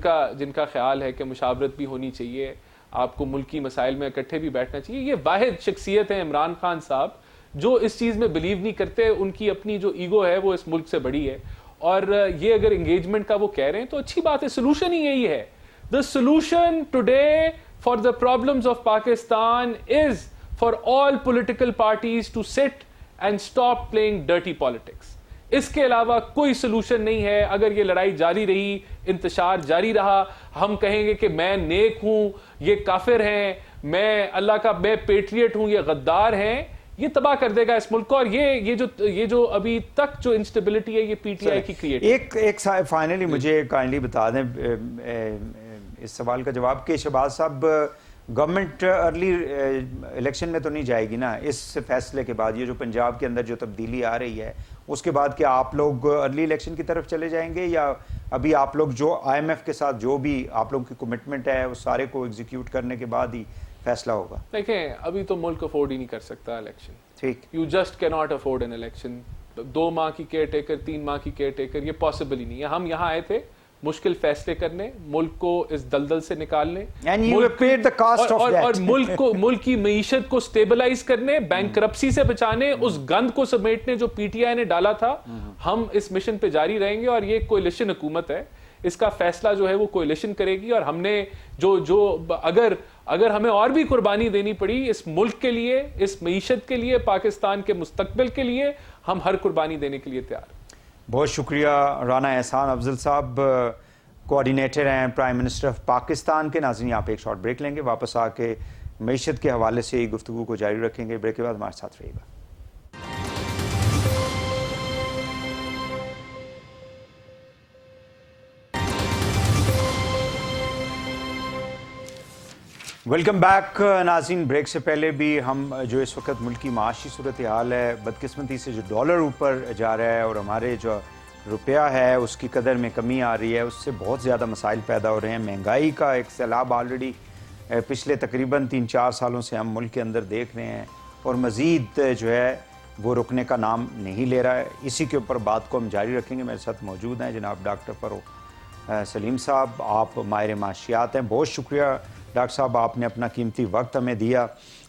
C: کا خیال ہے کہ مشاورت بھی ہونی چاہیے, آپ کو ملکی مسائل میں اکٹھے بھی بیٹھنا چاہیے. یہ واحد شخصیت ہے عمران خان صاحب جو اس چیز میں بلیو نہیں کرتے. ان کی اپنی جو ایگو ہے وہ اس ملک سے بڑی ہے, اور یہ اگر انگیجمنٹ کا وہ کہہ رہے ہیں تو اچھی بات ہے. سولوشن ہی یہی ہے. The solution today for the problems of Pakistan is for all political parties to sit and stop playing dirty politics. اس کے علاوہ کوئی سلوشن نہیں ہے. اگر یہ لڑائی جاری رہی, انتشار جاری رہا, ہم کہیں گے کہ میں نیک ہوں, یہ کافر ہیں, میں اللہ کا میں پیٹریٹ ہوں, یہ غدار ہیں, یہ تباہ کر دے گا اس ملک کو. اور یہ جو ابھی تک جو انسٹیبلٹی ہے یہ پی ٹی آئی کی کریٹ.
B: ایک فائنلی مجھے کائنڈلی بتا دیں اس سوال کا جواب کہ شہباز صاحب گورنمنٹ ارلی الیکشن میں تو نہیں جائے گی نا اس فیصلے کے بعد. یہ جو پنجاب کے اندر جو تبدیلی آ رہی ہے اس کے بعد کیا آپ لوگ ارلی الیکشن کی طرف چلے جائیں گے, یا ابھی آپ لوگ جو آئی ایم ایف کے ساتھ جو بھی آپ لوگوں کی کمٹمنٹ ہے اس سارے کو ایگزیکیوٹ کرنے کے بعد ہی فیصلہ ہوگا؟
C: دیکھیں ابھی تو ملک افورڈ ہی نہیں کر سکتا الیکشن.
B: ٹھیک,
C: یو جسٹ کی ناٹ افورڈ این الیکشن. 2 ماہ کی کیئر ٹیکر, 3 ماہ کی کیئر ٹیکر, یہ پاسبل ہی نہیں ہے. ہم یہاں آئے تھے مشکل فیصلے کرنے, ملک کو اس دلدل سے نکالنے, اور ملک کی معیشت کو سٹیبلائز کرنے, بینک کرپسی سے بچانے, اس گند کو سمیٹنے جو پی ٹی آئی نے ڈالا تھا. ہم اس مشن پہ جاری رہیں گے, اور یہ کولیشن حکومت ہے, اس کا فیصلہ جو ہے وہ کولیشن کرے گی. اور ہم نے جو اگر ہمیں اور بھی قربانی دینی پڑی اس ملک کے لیے, اس معیشت کے لیے, پاکستان کے مستقبل کے لیے, ہم ہر قربانی دینے کے لیے تیار ہیں.
B: بہت شکریہ رانا احسان افضل صاحب, کوآرڈینیٹر ہیں پرائم منسٹر آف پاکستان کے. ناظرین یہاں پہ ایک شارٹ بریک لیں گے, واپس آ کے معیشت کے حوالے سے گفتگو کو جاری رکھیں گے. بریک کے بعد ہمارے ساتھ رہیے گا. ویلکم بیک ناظرین. بریک سے پہلے بھی ہم جو اس وقت ملک کی معاشی صورتحال ہے, بدقسمتی سے جو ڈالر اوپر جا رہا ہے اور ہمارے جو روپیہ ہے اس کی قدر میں کمی آ رہی ہے, اس سے بہت زیادہ مسائل پیدا ہو رہے ہیں. مہنگائی کا ایک سیلاب آلریڈی پچھلے تقریباً 3-4 سالوں سے ہم ملک کے اندر دیکھ رہے ہیں, اور مزید جو ہے وہ رکنے کا نام نہیں لے رہا ہے. اسی کے اوپر بات کو ہم جاری رکھیں گے. میرے ساتھ موجود ہیں جناب ڈاکٹر فروغ سلیم صاحب, آپ ماہر معاشیات ہیں. بہت شکریہ ڈاکٹر صاحب, آپ نے اپنا قیمتی وقت ہمیں دیا.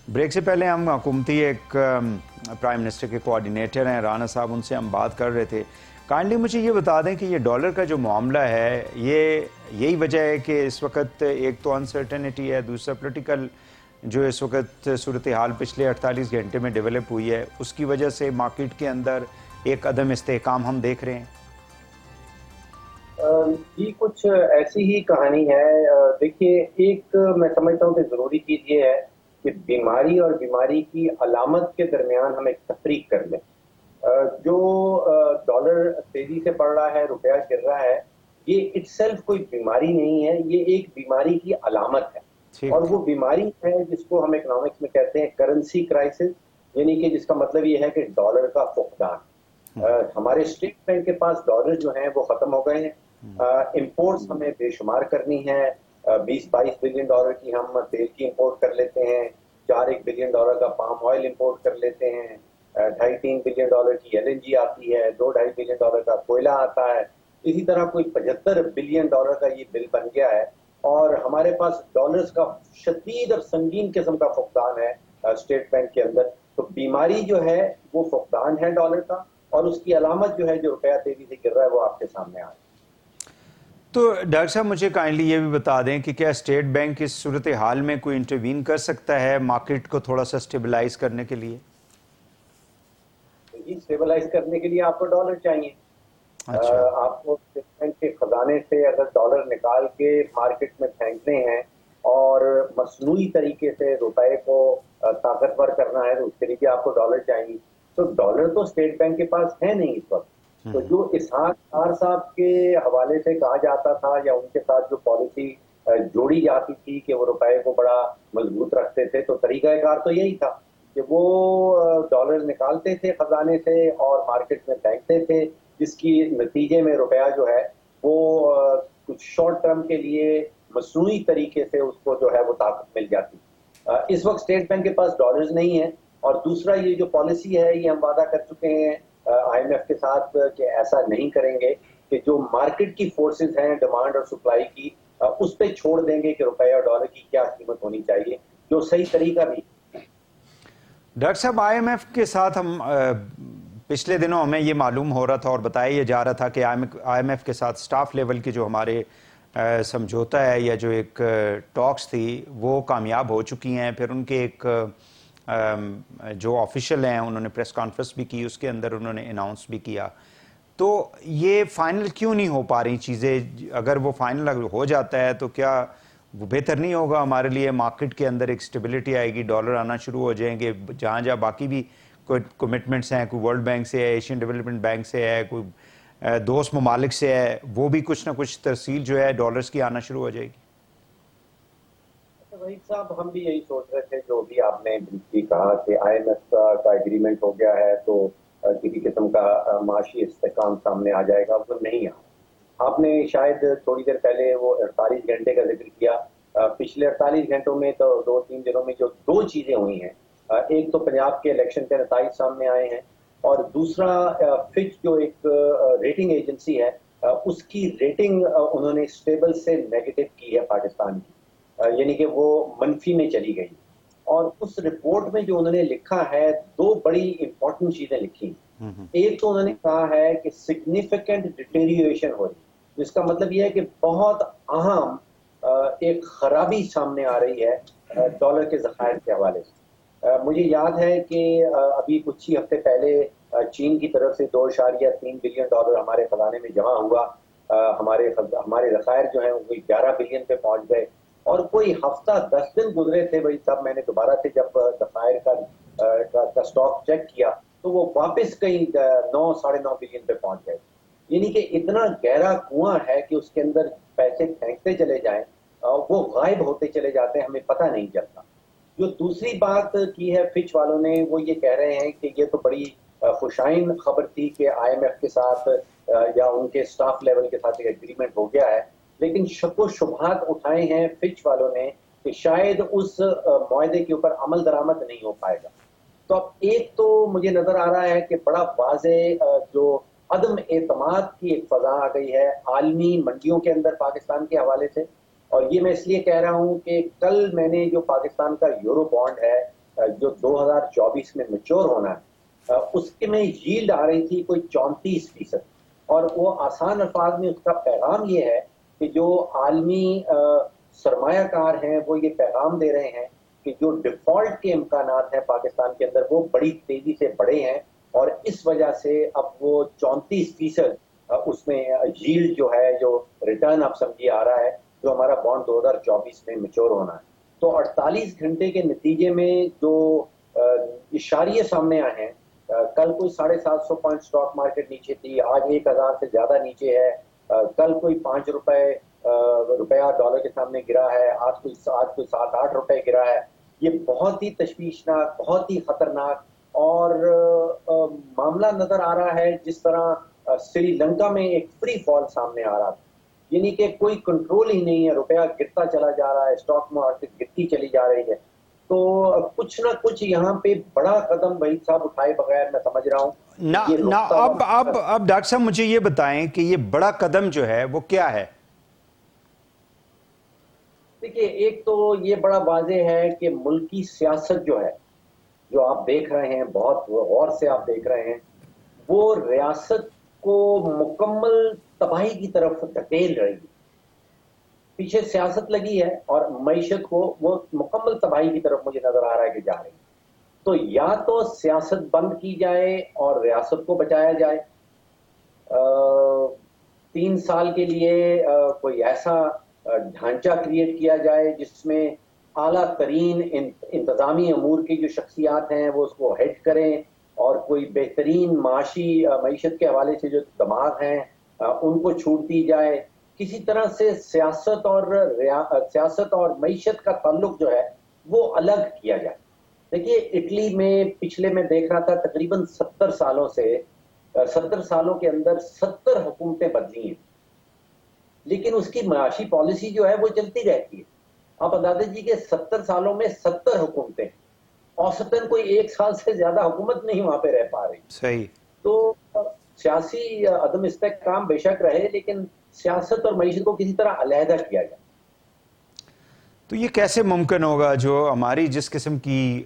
B: بریک سے پہلے ہم حکومتی ایک پرائم منسٹر کے کوآرڈینیٹر ہیں رانا صاحب, ان سے ہم بات کر رہے تھے. کائنڈلی مجھے یہ بتا دیں کہ یہ ڈالر کا جو معاملہ ہے, یہی وجہ ہے کہ اس وقت ایک تو انسرٹنٹی ہے, دوسرا پولیٹیکل جو اس وقت صورتحال پچھلے 48 گھنٹے میں ڈیولپ ہوئی ہے, اس کی وجہ سے مارکیٹ کے اندر ایک عدم استحکام ہم دیکھ رہے ہیں.
D: جی کچھ ایسی ہی کہانی ہے. دیکھیے, ایک میں سمجھتا ہوں کہ ضروری چیز یہ ہے کہ بیماری اور بیماری کی علامت کے درمیان ہم ایک تفریق کر لیں. جو ڈالر تیزی سے بڑھ رہا ہے, روپیہ گر رہا ہے, یہ اٹ سیلف کوئی بیماری نہیں ہے, یہ ایک بیماری کی علامت ہے. اور وہ بیماری ہے جس کو ہم اکنامکس میں کہتے ہیں کرنسی کرائسس, یعنی کہ جس کا مطلب یہ ہے کہ ڈالر کا فقدان. ہمارے اسٹیٹ بینک کے پاس ڈالر جو ہیں وہ ختم ہو گئے ہیں. امپورٹس ہمیں بے شمار کرنی ہے. 20-22 بلین ڈالر کی ہم تیل کی امپورٹ کر لیتے ہیں, 4-1 بلین ڈالر کا پام آئل امپورٹ کر لیتے ہیں, 2.5-3 بلین ڈالر کی LNG آتی ہے, 2-2.5 بلین ڈالر کا کوئلہ آتا ہے. اسی طرح کوئی 75 بلین ڈالر کا یہ بل بن گیا ہے, اور ہمارے پاس ڈالرز کا شدید اور سنگین قسم کا فقدان ہے اسٹیٹ بینک کے اندر. تو بیماری جو ہے وہ فقدان ہے ڈالر کا, اور اس کی علامت جو ہے جو روپیہ تیزی سے گر رہا ہے وہ آپ کے سامنے آ رہا ہے.
B: تو ڈاکٹر صاحب مجھے کائنڈلی یہ بھی بتا دیں کہ کیا اسٹیٹ بینک اس صورتحال میں کوئی انٹروین کر سکتا ہے مارکیٹ کو تھوڑا سا اسٹیبلائز کرنے کے لیے؟
D: جی, اسٹیبلائز کرنے کے لیے آپ کو ڈالر چاہیے. آپ کو اسٹیٹ بینک کے خزانے سے اگر ڈالر نکال کے مارکیٹ میں پھینکنے ہیں اور مصنوعی طریقے سے روپے کو طاقتور کرنا ہے تو اس کے لیے آپ کو ڈالر چاہیے. تو ڈالر تو اسٹیٹ بینک کے پاس ہے نہیں اس وقت. تو جو اسحاق ڈار صاحب کے حوالے سے کہا جاتا تھا یا ان کے ساتھ جو پالیسی جوڑی جاتی تھی کہ وہ روپے کو بڑا مضبوط رکھتے تھے, تو طریقہ کار تو یہی تھا کہ وہ ڈالر نکالتے تھے خزانے سے اور مارکیٹ میں پھینکتے تھے, جس کی نتیجے میں روپیہ جو ہے وہ کچھ شارٹ ٹرم کے لیے مصنوعی طریقے سے اس کو جو ہے وہ طاقت مل جاتی. اس وقت اسٹیٹ بینک کے پاس ڈالرز نہیں ہیں. اور دوسرا یہ جو پالیسی ہے یہ ہم وعدہ کر چکے ہیں IMF کے ساتھ کہ ایسا نہیں کریں گے کہ جو مارکیٹ کی فورسز ہیں ڈیمانڈ اور سپلائی کی, اس پہ چھوڑ دیں گے کہ روپیہ اور ڈالر کی کیا قیمت ہونی چاہیے, جو صحیح طریقہ بھی.
B: ڈاکٹر صاحب, IMF کے ساتھ ہم پچھلے دنوں ہمیں یہ معلوم ہو رہا تھا اور بتایا یہ جا رہا تھا کہ IMF کے ساتھ سٹاف لیول کے جو ہمارے سمجھوتا ہے یا جو ایک ٹاکس تھی وہ کامیاب ہو چکی ہیں. پھر ان کے ایک جو آفیشل ہیں انہوں نے پریس کانفرنس بھی کی, اس کے اندر انہوں نے اناؤنس بھی کیا. تو یہ فائنل کیوں نہیں ہو پا رہی چیزیں؟ اگر وہ فائنل ہو جاتا ہے تو کیا وہ بہتر نہیں ہوگا ہمارے لیے؟ مارکیٹ کے اندر ایک سٹیبلٹی آئے گی, ڈالر آنا شروع ہو جائیں گے, جہاں جہاں باقی بھی کوئی کمٹمنٹس ہیں, کوئی ورلڈ بینک سے ہے, ایشین ڈیولپمنٹ بینک سے ہے, کوئی دوست ممالک سے ہے, وہ بھی کچھ نہ کچھ ترسیل جو ہے ڈالرز کی آنا شروع ہو جائے گی.
D: وحید صاحب, ہم بھی یہی سوچ رہے تھے جو بھی آپ نے بریفلی کہا کہ IMF کا ایگریمنٹ ہو گیا ہے تو کسی قسم کا معاشی استحکام سامنے آ جائے گا. وہ نہیں آ. آپ نے شاید تھوڑی دیر پہلے وہ 48 گھنٹے کا ذکر کیا. پچھلے 48 گھنٹوں میں تو 2-3 دنوں میں جو 2 چیزیں ہوئی ہیں, ایک تو پنجاب کے الیکشن کے نتائج سامنے آئے ہیں, اور دوسرا فچ جو ایک ریٹنگ ایجنسی ہے اس کی ریٹنگ انہوں نے اسٹیبل سے نیگیٹو کی ہے پاکستان کی, یعنی کہ وہ منفی میں چلی گئی. اور اس رپورٹ میں جو انہوں نے لکھا ہے 2 بڑی امپورٹنٹ چیزیں لکھی. ایک تو انہوں نے کہا ہے کہ سگنیفیکنٹ ڈیٹیریویشن ہو رہی, جس کا مطلب یہ ہے کہ بہت اہم ایک خرابی سامنے آ رہی ہے ڈالر کے ذخائر کے حوالے سے. مجھے یاد ہے کہ ابھی کچھ ہی ہفتے پہلے چین کی طرف سے 2.3 بلین ڈالر ہمارے خزانے میں جمع ہوا. ہمارے ذخائر جو ہیں وہ 11 بلین پہ پہنچ گئے, اور کوئی ہفتہ 10 دن گزرے تھے بھائی صاحب, میں نے دوبارہ سے جب ذخائر کا سٹاک چیک کیا تو وہ واپس کہیں 9-9.5 بلین پہ پہنچ گئے. یعنی کہ اتنا گہرا کنواں ہے کہ اس کے اندر پیسے پھینکتے چلے جائیں وہ غائب ہوتے چلے جاتے ہیں, ہمیں پتہ نہیں چلتا. جو دوسری بات کی ہے فچ والوں نے, وہ یہ کہہ رہے ہیں کہ یہ تو بڑی خوشائن خبر تھی کہ IMF کے ساتھ یا ان کے سٹاف لیول کے ساتھ ایک ایگریمنٹ ہو گیا ہے, لیکن شک و شبہات اٹھائے ہیں فچ والوں نے کہ شاید اس معاہدے کے اوپر عمل درآمد نہیں ہو پائے گا. تو اب ایک تو مجھے نظر آ رہا ہے کہ بڑا واضح جو عدم اعتماد کی ایک فضا آ گئی ہے عالمی منڈیوں کے اندر پاکستان کے حوالے سے. اور یہ میں اس لیے کہہ رہا ہوں کہ کل میں نے جو پاکستان کا یورو بانڈ ہے جو 2024 میں میچور ہونا ہے اس کے میں ییلڈ آ رہی تھی کوئی 34%. اور وہ آسان الفاظ میں اس کا پیغام یہ ہے کہ جو عالمی سرمایہ کار ہیں وہ یہ پیغام دے رہے ہیں کہ جو ڈیفالٹ کے امکانات ہیں پاکستان کے اندر وہ بڑی تیزی سے بڑھے ہیں اور اس وجہ سے اب وہ 34% اس میں ییلڈ جو ہے جو ریٹرن آپ سمجھیے آ رہا ہے جو ہمارا بانڈ 2024 میں میچور ہونا ہے. تو 48 گھنٹے کے نتیجے میں جو اشاریے سامنے آئے ہیں کل کوئی 750 پوائنٹ سٹاک مارکیٹ نیچے تھی, آج 1000 سے زیادہ نیچے ہے. کل کوئی 5 روپیہ ڈالر کے سامنے گرا ہے, آج کوئی 7-8 روپے گرا ہے. یہ بہت ہی تشویشناک, بہت ہی خطرناک اور معاملہ نظر آ رہا ہے جس طرح سری لنکا میں ایک فری فال سامنے آ رہا تھا, یعنی کہ کوئی کنٹرول ہی نہیں ہے, روپیہ گرتا چلا جا رہا ہے, اسٹاک مارکیٹ گرتی چلی جا رہی ہے. تو کچھ نہ کچھ یہاں پہ بڑا قدم وحید صاحب اٹھائے بغیر میں سمجھ رہا ہوں.
B: اب ڈاکٹر صاحب مجھے یہ بتائیں کہ یہ بڑا قدم جو ہے وہ کیا ہے؟
D: دیکھیے, ایک تو یہ بڑا واضح ہے کہ ملکی سیاست جو ہے جو آپ دیکھ رہے ہیں, بہت غور سے آپ دیکھ رہے ہیں, وہ ریاست کو مکمل تباہی کی طرف دھکیل رہی ہے. پیچھے سیاست لگی ہے اور معیشت کو وہ مکمل تباہی کی طرف مجھے نظر آ رہا ہے کہ جا رہی ہے. تو یا تو سیاست بند کی جائے اور ریاست کو بچایا جائے, 3 سال کے لیے کوئی ایسا ڈھانچہ کریٹ کیا جائے جس میں اعلیٰ ترین انتظامی امور کی جو شخصیات ہیں وہ اس کو ہیڈ کریں اور کوئی بہترین معیشت کے حوالے سے جو دماغ ہیں ان کو چھوٹ دی جائے. کسی طرح سے سیاست اور معیشت کا تعلق جو ہے وہ الگ کیا جائے. دیکھیے, اٹلی میں پچھلے میں دیکھ رہا تھا تقریباً 70 سالوں کے اندر 70 حکومتیں بدلی ہیں, لیکن اس کی معاشی پالیسی جو ہے وہ چلتی رہتی ہے. آپ اندازہ جی کہ 70 سالوں میں 70 حکومتیں, اوسطاً کوئی 1 سال سے زیادہ حکومت نہیں وہاں پہ رہ پا رہی.
B: صحیح.
D: تو سیاسی عدم استحکام بے شک رہے, لیکن سیاست اور معیشت کو کسی طرح علیحدہ کیا جائے.
B: تو یہ کیسے ممکن ہوگا جو ہماری جس قسم کی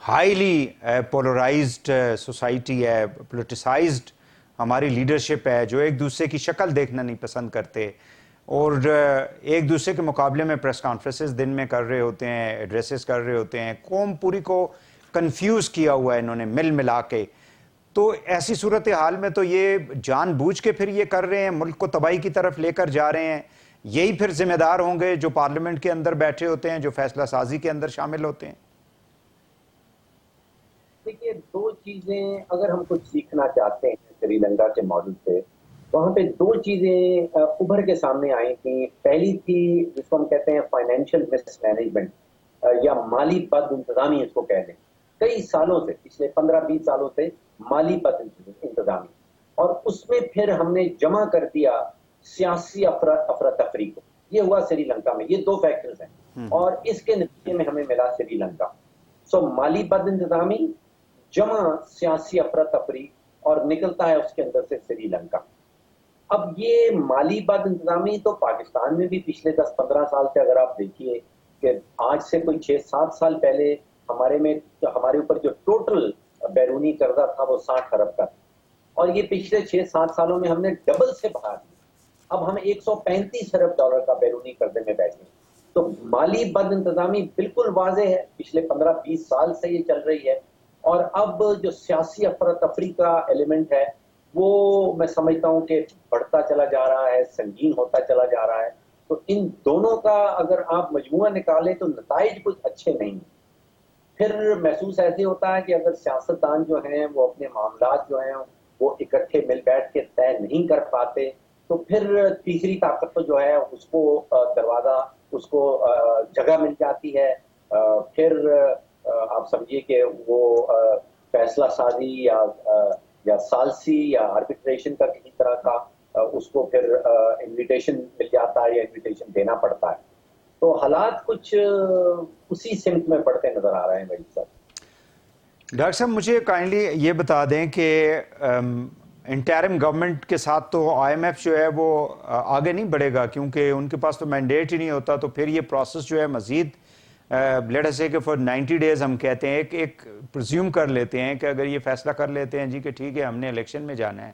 B: ہائیلی پولرائزڈ سوسائٹی ہے, پولیٹیسائزڈ ہماری لیڈرشپ ہے, جو ایک دوسرے کی شکل دیکھنا نہیں پسند کرتے اور ایک دوسرے کے مقابلے میں پریس کانفرنسز دن میں کر رہے ہوتے ہیں, ایڈریسز کر رہے ہوتے ہیں, قوم پوری کو کنفیوز کیا ہوا ہے انہوں نے مل ملا کے. تو ایسی صورتحال میں تو یہ جان بوجھ کے پھر یہ کر رہے ہیں, ملک کو تباہی کی طرف لے کر جا رہے ہیں. یہی پھر ذمہ دار ہوں گے جو پارلیمنٹ کے اندر بیٹھے ہوتے ہیں, جو فیصلہ سازی کے اندر شامل ہوتے ہیں.
D: دیکھیے, 2 چیزیں اگر ہم کچھ سیکھنا چاہتے ہیں سری لنکا کے ماڈل سے, وہاں پہ 2 چیزیں ابھر کے سامنے آئی تھیں. پہلی تھی جس کو ہم کہتے ہیں فائنینشیل مس مینجمنٹ یا مالی بد انتظامی, اس کو کہہ لیں. کئی سالوں سے, پچھلے 15-20 سالوں سے مالی بد انتظامی, اور اس میں پھر ہم نے جمع کر دیا سیاسی افراتفری کو. یہ ہوا سری لنکا میں. یہ 2 فیکٹرز ہیں اور اس کے نتیجے میں ہمیں ملا سری لنکا. مالی بد انتظامی جمع سیاسی افراتفری اور نکلتا ہے اس کے اندر سے سری لنکا. اب یہ مالی بد انتظامی تو پاکستان میں بھی پچھلے 10-15 سال سے اگر آپ دیکھیے کہ آج سے کوئی 6-7 سال پہلے ہمارے اوپر جو ٹوٹل بیرونی قرضہ تھا وہ 60 ارب کا تھا, اور یہ پچھلے 6-7 سالوں میں ہم نے ڈبل سے بڑھا دیا. اب ہم 135 ارب ڈالر کا بیرونی قرضے میں بیٹھے ہیں. تو مالی بد انتظامی بالکل واضح ہے, پچھلے 15-20 سال سے یہ چل رہی ہے. اور اب جو سیاسی افراتفری کا ایلیمنٹ ہے وہ میں سمجھتا ہوں کہ بڑھتا چلا جا رہا ہے, سنگین ہوتا چلا جا رہا ہے. تو ان دونوں کا اگر آپ مجموعہ نکالیں تو نتائج کچھ اچھے نہیں. پھر محسوس ایسے ہوتا ہے کہ اگر سیاستدان جو ہیں وہ اپنے معاملات جو ہیں وہ اکٹھے مل بیٹھ کے طے نہیں کر پاتے, تو پھر تیسری طاقت جو ہے اس کو دروازہ, اس کو جگہ مل جاتی ہے. پھر آپ سمجھیے کہ وہ فیصلہ سازی یا سالسی یا آربیٹریشن کا کسی طرح کا اس کو پھر انویٹیشن مل جاتا ہے یا انویٹیشن دینا پڑتا ہے. تو حالات کچھ اسی سمت میں پڑتے نظر آ رہے ہیں بھائی صاحب.
B: ڈاکٹر صاحب مجھے کائنڈلی یہ بتا دیں کہ انٹرم گورنمنٹ کے ساتھ تو آئی ایم ایف جو ہے وہ آگے نہیں بڑھے گا، کیونکہ ان کے پاس تو مینڈیٹ ہی نہیں ہوتا، تو پھر یہ پروسیس جو ہے مزید لیٹ اس سے کہ فار 90 days ہم کہتے ہیں ایک پرزیوم کر لیتے ہیں کہ اگر یہ فیصلہ کر لیتے ہیں جی کہ ٹھیک ہے ہم نے الیکشن میں جانا ہے،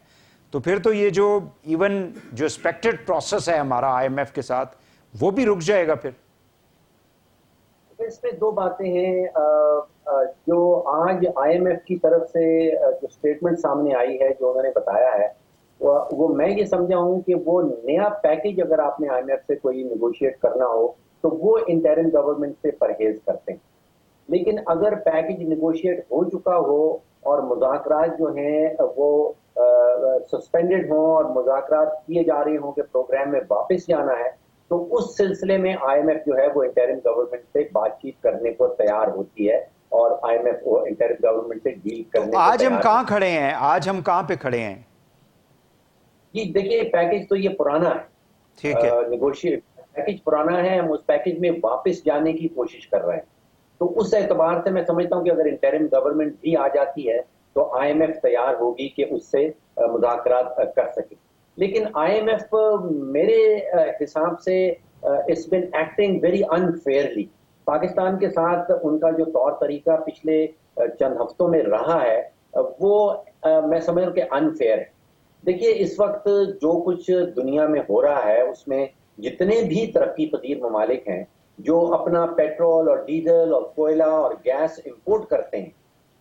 B: تو پھر تو یہ جو ایون جو ایکسپیکٹڈ پروسیس ہے ہمارا آئی ایم ایف کے ساتھ وہ بھی رک جائے گا پھر۔
D: اس میں دو باتیں ہیں، جو آج آئی ایم ایف کی طرف سے جو اسٹیٹمنٹ سامنے آئی ہے، جو انہوں نے بتایا ہے، وہ میں یہ سمجھا ہوں کہ وہ نیا پیکیج اگر آپ نے آئی ایم ایف سے کوئی نیگوشیٹ کرنا ہو تو وہ انٹرم گورنمنٹ سے پرہیز کرتے ہیں، لیکن اگر پیکیج نیگوشیٹ ہو چکا ہو اور مذاکرات جو ہیں وہ سسپینڈڈ ہوں اور مذاکرات کیے جا رہے ہوں کہ پروگرام میں واپس جانا ہے، تو اس سلسلے میں آئی ایم ایف جو ہے وہ انٹرم گورنمنٹ سے بات چیت کرنے کو تیار ہوتی ہے اور آئی ایم ایف وہ انٹرم گورنمنٹ سے ڈیل کرنے کو
B: آج ہم
D: تیار
B: کہاں کھڑے ہیں؟ آج ہم کہاں پہ کھڑے ہیں؟
D: جی دیکھیے، پیکیج تو یہ پرانا ہے،
B: ٹھیک ہے،
D: نیگوشیٹ پیکیج پرانا ہے، ہم اس پیکیج میں واپس جانے کی کوشش کر رہے ہیں، تو اس اعتبار سے میں سمجھتا ہوں کہ اگر انٹرم گورنمنٹ بھی آ جاتی ہے تو آئی ایم ایف تیار ہوگی کہ اس سے مذاکرات کر سکے، لیکن آئی ایم ایف میرے حساب سے it's been acting very unfairly. Pakistan کے ساتھ ان کا جو طور طریقہ پچھلے چند ہفتوں میں رہا ہے وہ میں سمجھوں کہ انفیئر ہے۔ دیکھیے اس وقت جو کچھ دنیا میں ہو رہا ہے اس میں جتنے بھی ترقی پذیر ممالک ہیں جو اپنا پیٹرول اور ڈیزل اور کوئلہ اور گیس امپورٹ کرتے ہیں،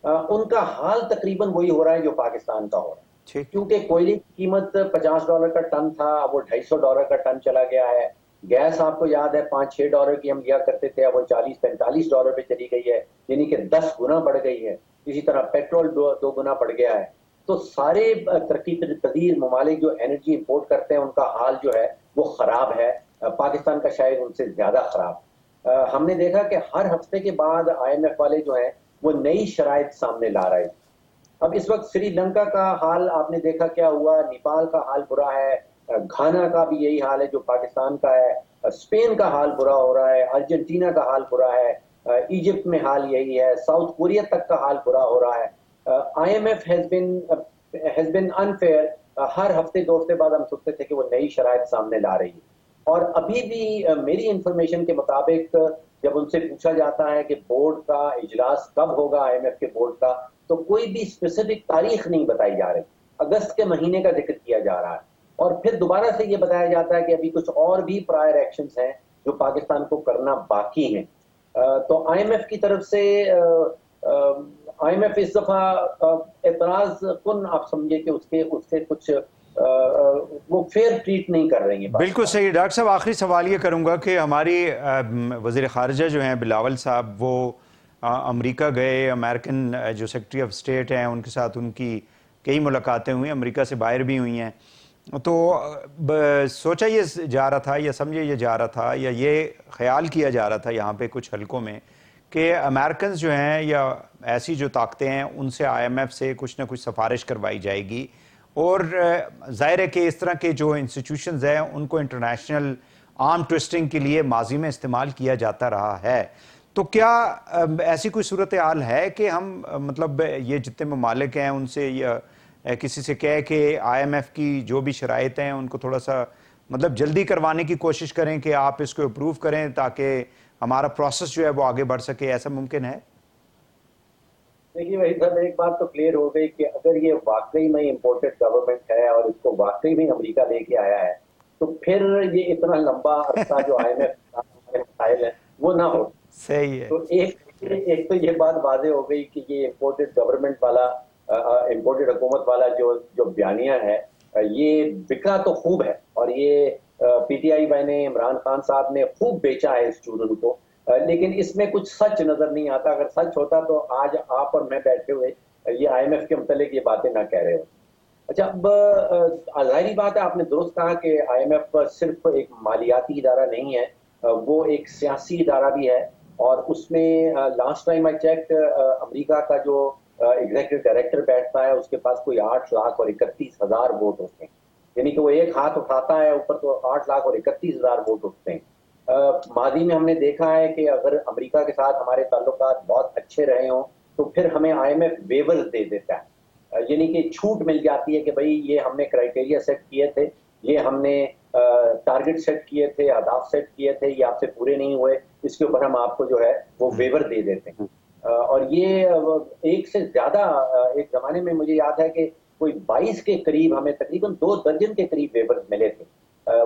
D: ان کا حال تقریباً وہی ہو رہا ہے جو پاکستان کا ہو رہا ہے، کیونکہ کوئلے کی قیمت $50 کا ٹن تھا، اب وہ $250 کا ٹن چلا گیا ہے، گیس آپ کو یاد ہے $5-6 کی ہم لیا کرتے تھے، اب وہ $40-45 پہ چلی گئی ہے، یعنی کہ 10 گنا بڑھ گئی ہے، اسی طرح پیٹرول 2 گنا بڑھ گیا ہے، تو سارے ترقی پذیر ممالک جو انرجی امپورٹ کرتے ہیں ان کا حال جو ہے وہ خراب ہے، پاکستان کا شاید ان سے زیادہ خراب۔ ہم نے دیکھا کہ ہر ہفتے کے بعد آئی ایم ایف والے جو ہیں وہ نئی شرائط سامنے لا رہے ہیں۔ اب اس وقت سری لنکا کا حال آپ نے دیکھا کیا ہوا، نیپال کا حال برا ہے، گھانا کا بھی یہی حال ہے جو پاکستان کا ہے، اسپین کا حال برا ہو رہا ہے، ارجنٹینا کا حال برا ہے، ایجپٹ میں حال یہی ہے، ساؤتھ کوریا تک کا حال برا ہو رہا ہے۔ I M F has been unfair, ہر ہفتے 2 ہفتے بعد ہم سنتے تھے کہ وہ نئی شرائط سامنے لا رہی ہے، اور ابھی بھی میری انفارمیشن کے مطابق جب ان سے پوچھا جاتا ہے کہ بورڈ کا اجلاس کب ہوگا آئی ایم ایف کے بورڈ کا، تو کوئی بھی اسپیسیفک تاریخ نہیں بتائی جا رہی، اگست کے مہینے کا ذکر کیا جا رہا ہے، اور پھر دوبارہ سے یہ بتایا جاتا ہے کہ ابھی کچھ اور بھی پرائر ایکشنز ہیں جو پاکستان کو کرنا باقی ہیں۔ تو آئی ایم ایف کی طرف سے آئی ایم ایف اس دفعہ اعتراض کن آپ سمجھے کہ اس سے کچھ وہ فیئر ٹریٹ نہیں کر رہی ہیں۔
B: بالکل صحیح۔ ڈاکٹر صاحب آخری سوال یہ کروں گا کہ ہماری وزیر خارجہ جو ہیں بلاول صاحب وہ امریکہ گئے، امریکن جو سیکرٹری آف اسٹیٹ ہیں ان کے ساتھ ان کی کئی ملاقاتیں ہوئی، امریکہ سے باہر بھی ہوئی ہیں، تو سوچا یہ جا رہا تھا یا سمجھے یہ جا رہا تھا یا یہ خیال کیا جا رہا تھا یہاں پہ کچھ حلقوں میں کہ امریکنز جو ہیں یا ایسی جو طاقتیں ہیں ان سے آئی ایم ایف سے کچھ نہ کچھ سفارش کروائی جائے گی، اور ظاہر ہے کہ اس طرح کے جو انسٹیٹیوشنز ہیں ان کو انٹرنیشنل آرم ٹوئسٹنگ کے لیے ماضی میں استعمال کیا جاتا رہا ہے، تو کیا ایسی کوئی صورتحال ہے کہ ہم مطلب یہ جتنے ممالک ہیں ان سے یا کسی سے کہہ کہ آئی ایم ایف کی جو بھی شرائط ہیں ان کو تھوڑا سا مطلب جلدی کروانے کی کوشش کریں کہ آپ اس کو اپروو کریں تاکہ ہمارا پروسیس جو ہے وہ آگے بڑھ سکے، ایسا ممکن ہے؟
D: دیکھیے وہی صاحب ایک بات تو کلیئر ہو گئی کہ اگر یہ واقعی میں امپورٹڈ گورنمنٹ ہے اور اس کو واقعی میں امریکہ لے کے آیا ہے تو پھر یہ اتنا لمبا عرصہ جو آئی ایم ایف مسائل ہے وہ نہ ہو۔
B: صحیح ہے۔
D: تو ایک تو یہ بات واضح ہو گئی کہ یہ امپورٹڈ گورنمنٹ والا امپورٹڈ حکومت والا جو بیانیہ ہے یہ بکا تو خوب ہے، اور یہ پی ٹی آئی نے عمران خان صاحب نے خوب بیچا ہے اس چورن کو، لیکن اس میں کچھ سچ نظر نہیں آتا۔ اگر سچ ہوتا تو آج آپ اور میں بیٹھے ہوئے یہ آئی ایم ایف کے متعلق یہ باتیں نہ کہہ رہے ہو۔ اچھا، اب ظاہری بات ہے، آپ نے درست کہا کہ آئی ایم ایف صرف ایک مالیاتی ادارہ نہیں ہے، وہ ایک سیاسی ادارہ بھی ہے، اور اس میں لاسٹ ٹائم آئی چیک امریکہ کا جو ایگزیکٹو ڈائریکٹر بیٹھتا ہے اس کے پاس کوئی 8,31,000 ووٹ ہوتے ہیں، یعنی کہ وہ ایک ہاتھ اٹھاتا ہے اوپر تو 8,31,000 ووٹ اٹھتے ہیں۔ ماضی میں ہم نے دیکھا ہے کہ اگر امریکہ کے ساتھ ہمارے تعلقات بہت اچھے رہے ہوں تو پھر ہمیں IMF ویور دے دیتا ہے، یعنی کہ چھوٹ مل جاتی ہے کہ بھائی یہ ہم نے کرائٹیریا سیٹ کیے تھے، یہ ہم نے ٹارگٹ سیٹ کیے تھے، اہداف سیٹ کیے تھے، یہ آپ سے پورے نہیں ہوئے، اس کے اوپر ہم آپ کو جو ہے وہ ویور دے دیتے ہیں۔ اور یہ ایک سے زیادہ، ایک زمانے میں مجھے یاد ہے کہ کوئی 22 کے قریب ہمیں تقریباً 2 درجن کے قریب ویورز ملے تھے۔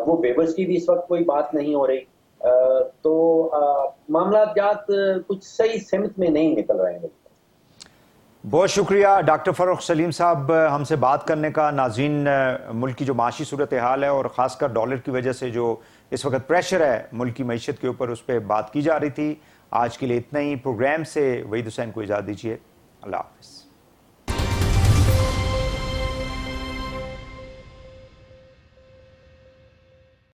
D: وہ ویورز کی بھی اس وقت کوئی بات نہیں ہو رہی، تو معاملات جات کچھ صحیح سمت میں نہیں نکل رہے ہیں۔
B: بہت شکریہ ڈاکٹر فروخ سلیم صاحب ہم سے بات کرنے کا۔ ناظرین، ملک کی جو معاشی صورتحال ہے اور خاص کر ڈالر کی وجہ سے جو اس وقت پریشر ہے ملک کی معیشت کے اوپر، اس پہ بات کی جا رہی تھی۔ آج کے لیے اتنا ہی۔ پروگرام سے وحید حسین کو اجازت دیجیے، اللہ حافظ۔